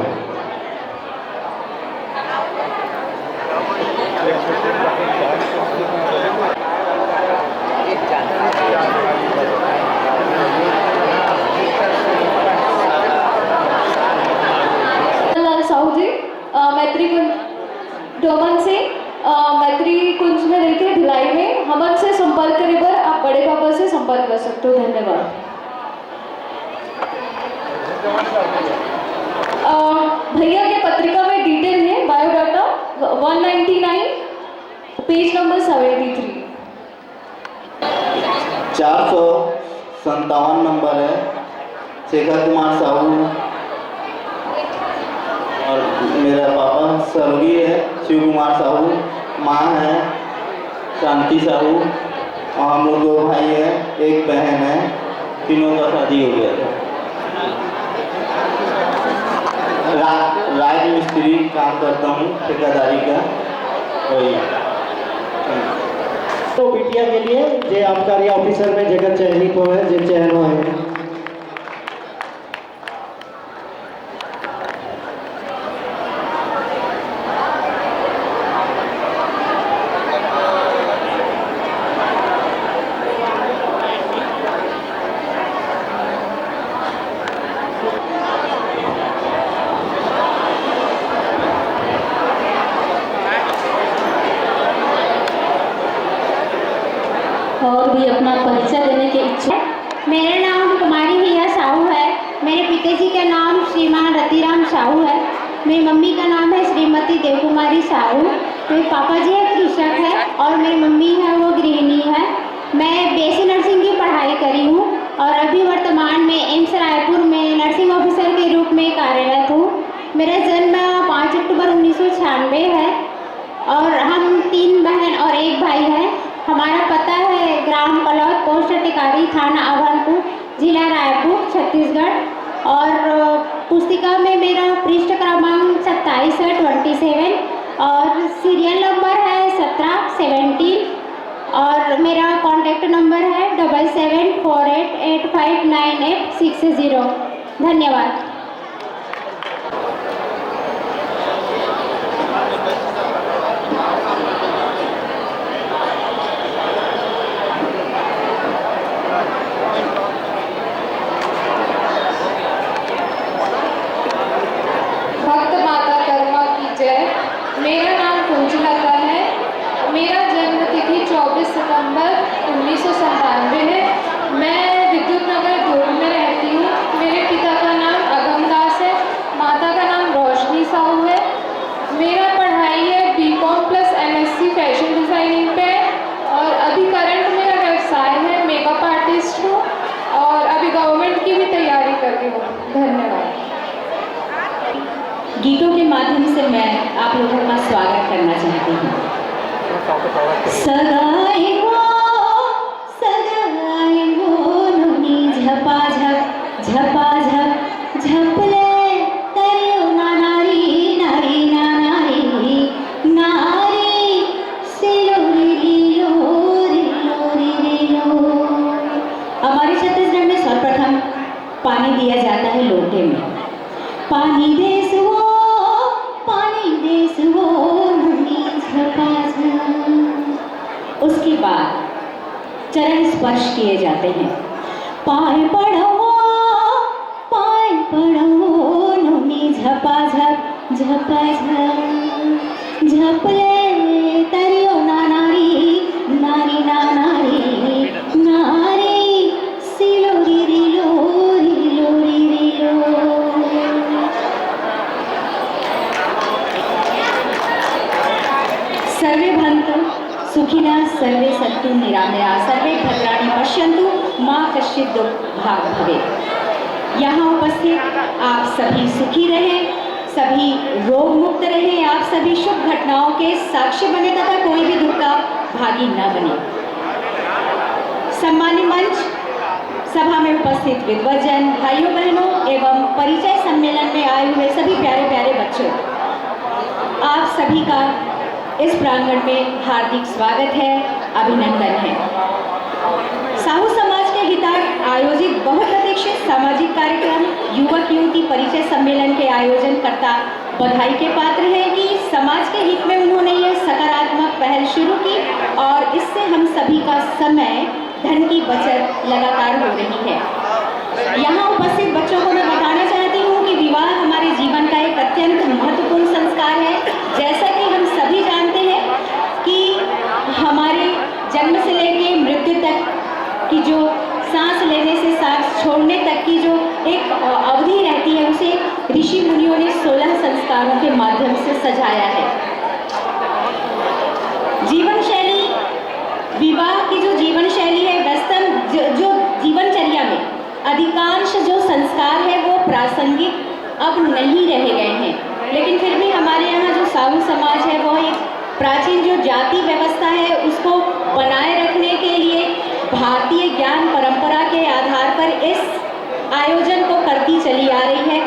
सकते हो। धन्यवाद। भैया के पत्रिका में डिटेल है, बायोडाटा 199 पेज नंबर 73। 457 नंबर है, शेखर कुमार साहू और मेरा पापा स्वर्गीय है शिव कुमार साहू, माँ है शांति साहू और हम लोग 2 भाई हैं, एक बहन है, तीनों का शादी हो गया था। राज मिस्त्री काम करता हूँ, ठेकेदारी का। वही तो बिटिया के लिए जे आबकारी ऑफिसर में जगह चयनित हो है, जे चयन हो है। और भी अपना परिचय देने के इच्छुक। मेरा नाम कुमारी हिया साहू है। मेरे पिताजी का नाम श्रीमान रतिराम साहू है। मेरी मम्मी का नाम है श्रीमती देवकुमारी साहू। मेरे पापा जी है कृषक है और मेरी मम्मी है वो गृहिणी है। मैं बीएससी नर्सिंग की पढ़ाई करी हूँ और अभी वर्तमान में एम्स रायपुर में नर्सिंग ऑफिसर के रूप में कार्यरत हूँ। मेरा जन्म 5 अक्टूबर 1996 है और हम 3 बहन और 1 भाई हैं। हमारा पता है ग्राम पलौद, पोस्ट टिकारी, थाना अभनपुर, जिला रायपुर, छत्तीसगढ़। और पुस्तिका में मेरा पृष्ठ क्रमांक 27 है 27 और सीरियल नंबर है 1717 और मेरा कॉन्टैक्ट नंबर है 7748859860। धन्यवाद। भक्त माता कर्मा की जय। मेरा नाम कुंजलता है। मेरा जन्म तिथि 24 सितंबर 1997 है। मैं विद्युत नगर दुर्ग में रहती हूँ। मेरे पिता का नाम अगमदास है, माता का नाम रोशनी साहू है। मेरा पढ़ाई है BCom plus MSc fashion designing पे और अभी करंट मेरा व्यवसाय है, मेकअप आर्टिस्ट हूँ और अभी गवर्नमेंट की भी तैयारी कर रही हूँ। धन्यवाद। गीतों के माध्यम से मैं आप लोगों का स्वागत करना चाहती हूँ। सगाई हो नुनी झपाझप झपाझप झपले तरियो ना नारी नारी ना नारी नारी सिलोरी लिलोरी लोरी लिलो। हमारे छत्तीसगढ़ में सर्वप्रथम पानी दिया जाता है लोटे में। पानी देश वो नुनी झपाझप। उसके बाद चरण स्पर्श किए जाते हैं। पाय पढ़ो नुनी झपाझप झपाझप झपले तरियो ना नारी नारी ना नारी नारी सिलोरी रिलोरी लोरी रिलो। सर्वे भवन्तु सुखिनः सर्वे सन्तु निरामयाः सर्वे भद्राणि पश्यन्तु मां कश्चित् दुर्भाग् भवेत्। यहाँ उपस्थित आप सभी सुखी रहें, सभी रोग मुक्त रहें, आप सभी शुभ घटनाओं के साक्षी बने तथा कोई भी दुख का भागी न बने। सम्मानित मंच, सभा में उपस्थित विद्वजन, भाइयों बहनों एवं परिचय सम्मेलन में आए हुए सभी प्यारे प्यारे बच्चों, आप सभी का इस प्रांगण में हार्दिक स्वागत है, अभिनंदन है। साहू समाज के हितार्थ आयोजित बहुप्रतीक्षित सामाजिक कार्यक्रम युवक युवती परिचय सम्मेलन के आयोजनकर्ता बधाई के पात्र हैं कि समाज के हित में उन्होंने ये सकारात्मक पहल शुरू की और इससे हम सभी का समय, धन की बचत लगातार हो रही है। यहाँ उपस्थित बच्चों को मैं बताना चाहती हूँ कि विवाह हमारे जीवन का एक अत्यंत महत्वपूर्ण संस्कार है। जैसा कि हम सभी जानते हैं कि हमारे जन्म से लेकर मृत्यु तक की जो सांस एक अवधि रहती है उसे ऋषि मुनियों ने 16 संस्कारों के माध्यम से सजाया है। जीवन शैली, विवाह की जो जीवन शैली है, व्यस्तम जो जीवनचर्या में अधिकांश जो संस्कार है वो प्रासंगिक अब नहीं रह गए हैं, लेकिन फिर भी हमारे यहाँ जो साहू समाज है वो एक प्राचीन जो जाति व्यवस्था है उसको बनाए रखने के लिए भारतीय ज्ञान परंपरा के आधार पर इस आयोजन को करती चली आ रही है।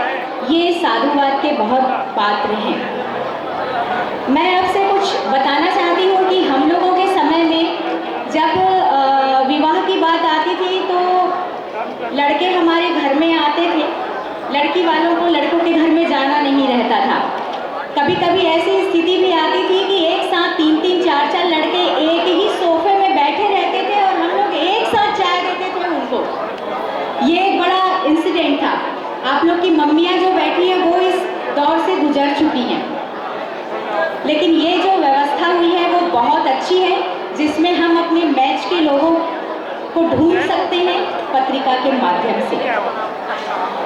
ये साधुवाद के बहुत पात्र हैं। मैं आपसे कुछ बताना चाहती हूँ कि हम लोगों के समय में जब विवाह की बात आती थी तो लड़के हमारे घर में आते थे, लड़की वालों को लड़कों के घर में जाना नहीं रहता था। कभी कभी ऐसी स्थिति भी आती थी कि एक साथ 3-3, 4-4 लड़के एक ही सोफे में बैठे रहते थे और हम लोग एक साथ चाय देते थे उनको। ये एक बड़ा इंसिडेंट था। आप लोग की मम्मियाँ जो बैठी हैं वो इस दौर से गुजर चुकी हैं, लेकिन ये जो व्यवस्था हुई है वो बहुत अच्छी है, जिसमें हम अपने मैच के लोगों को ढूंढ सकते हैं पत्रिका के माध्यम से।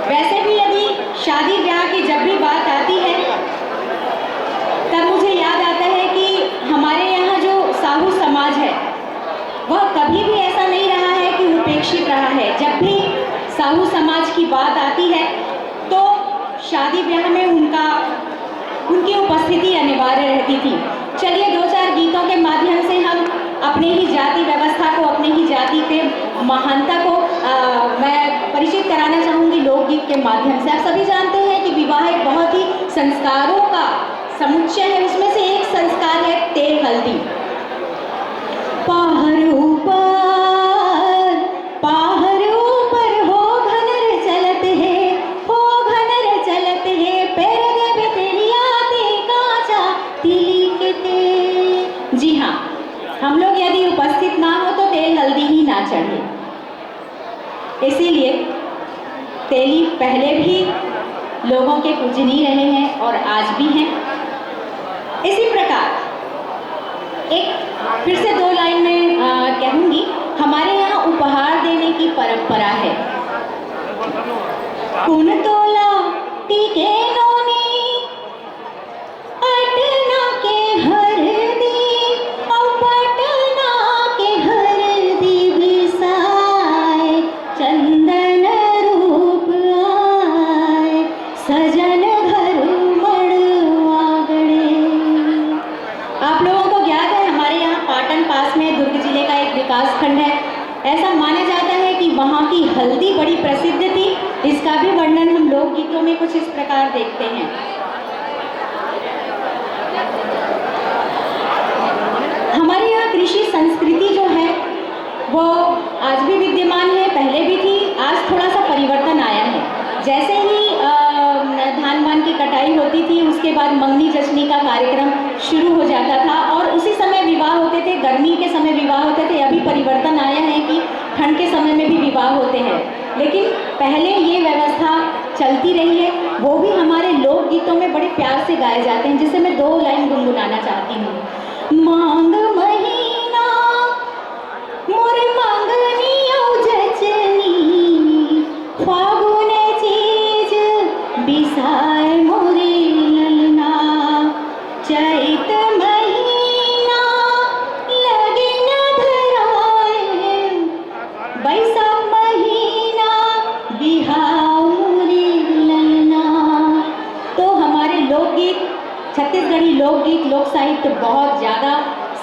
वैसे भी यदि शादी ब्याह की जब भी बात आती है तब मुझे याद आता है कि हमारे यहाँ जो साहू समाज है वह कभी भी ऐसा नहीं रहा है कि उपेक्षित रहा है। जब भी साहू समाज की बात आती है तो शादी ब्याह में उनकी उपस्थिति अनिवार्य रहती थी। चलिए 2-4 गीतों के माध्यम से हम अपने ही जाति व्यवस्था को, अपने ही जाति के महानता को मैं परिचित कराना चाहूँगी लोकगीत के माध्यम से। आप सभी जानते हैं कि विवाह एक बहुत ही संस्कारों का समुच्चय है, उसमें से एक संस्कार है तेल हल्दी। पहर ऊपर हो घनर चलत है पैर देवे तेलियाते काचा तिली के ते। जी हाँ, हम लोग यदि उपस्थित ना हो तो तेल हल्दी ही ना चढ़े। इसीलिए तेली पहले भी लोगों के पूजनीय रहे हैं और आज भी हैं। इसी प्रकार एक फिर से 2 लाइन में कहूँगी, हमारे यहाँ उपहार देने की परंपरा है। कुन तोला टीके नोनी अटना के हरदी और पटना के हरदी बिसाए चंदन रूप आए सजन घर मड़वागड़े। आप लोगों को ज्ञात है हमारे यहाँ पाटन पास में दुर्ग जिले का एक विकास खंड है। ऐसा माना जाता है कि वहाँ की हल्दी बड़ी प्रसिद्ध थी। इसका भी वर्णन हम लोकगीतों में कुछ इस प्रकार देखते हैं। हमारे यहाँ कृषि संस्कृति जो है वो आज भी विद्यमान है, पहले भी थी, आज थोड़ा सा परिवर्तन आया है। जैसे ही धान वान की कटाई होती थी उसके बाद मंगनी जचनी का कार्यक्रम शुरू हो जाता था और उसी समय विवाह होते थे। गर्मी के समय विवाह होते थे। अभी परिवर्तन आया है कि ठंड के समय में भी विवाह होते हैं, लेकिन पहले ये व्यवस्था चलती रही है। वो भी हमारे लोकगीतों में बड़े प्यार से गाए जाते हैं, जिसे मैं 2 लाइन गुनगुनाना चाहती हूँ। मांग महीना मोर मांगनी जचनी फागुन चीज बिसाए मोरे ललना चैत महीना लगे न धराए बैसाख महीना बिहाव मोरे ललना। तो हमारे लोकगीत, छत्तीसगढ़ी लोकगीत, लोक साहित्य बहुत ज़्यादा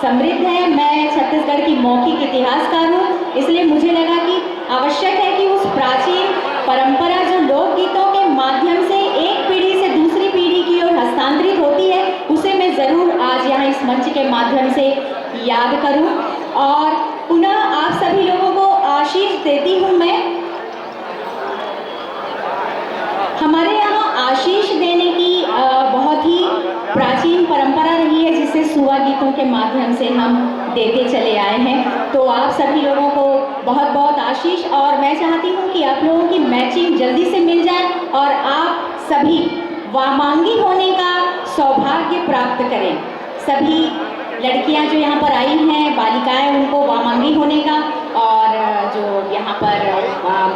समृद्ध है। मैं छत्तीसगढ़ की मौखिक इतिहासकार हूँ, इसलिए मुझे लगा कि आवश्यक है कि उस प्राचीन परंपरा जो लोकगीतों के माध्यम से एक पीढ़ी से दूसरी पीढ़ी की ओर हस्तांतरित होती है उसे मैं ज़रूर आज यहाँ इस मंच के माध्यम से याद करूँ और पुनः आप सभी लोगों को आशीष देती हूँ। मैं हमारे यहाँ आशीष देने की बहुत ही प्राचीन परंपरा रही है, जिसे सुआ गीतों के माध्यम से हम देते चले आए हैं। तो आप सभी लोगों को बहुत बहुत आशीष, और मैं चाहती हूँ कि आप लोगों की मैचिंग जल्दी से मिल जाए और आप सभी वामांगी होने का सौभाग्य प्राप्त करें। सभी लड़कियाँ जो यहाँ पर आई हैं, बालिकाएं, उनको वामांगी होने का और जो यहाँ पर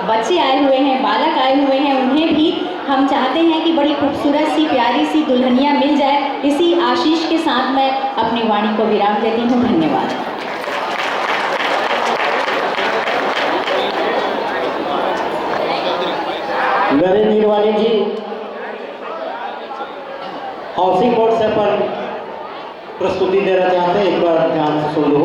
बच्चे आए हुए हैं, बालक आए हुए हैं, उन्हें भी हम चाहते हैं कि बड़ी खूबसूरत सी प्यारी सी दुल्हनिया मिल जाए। इसी आशीष के साथ मैं अपनी वाणी को विराम देती हूँ। धन्यवाद। नरेंद्र नीरवानी जी हाउसिंग बोर्ड से पर प्रस्तुति देना चाहते हैं, एक बार ध्यान से सुन लो।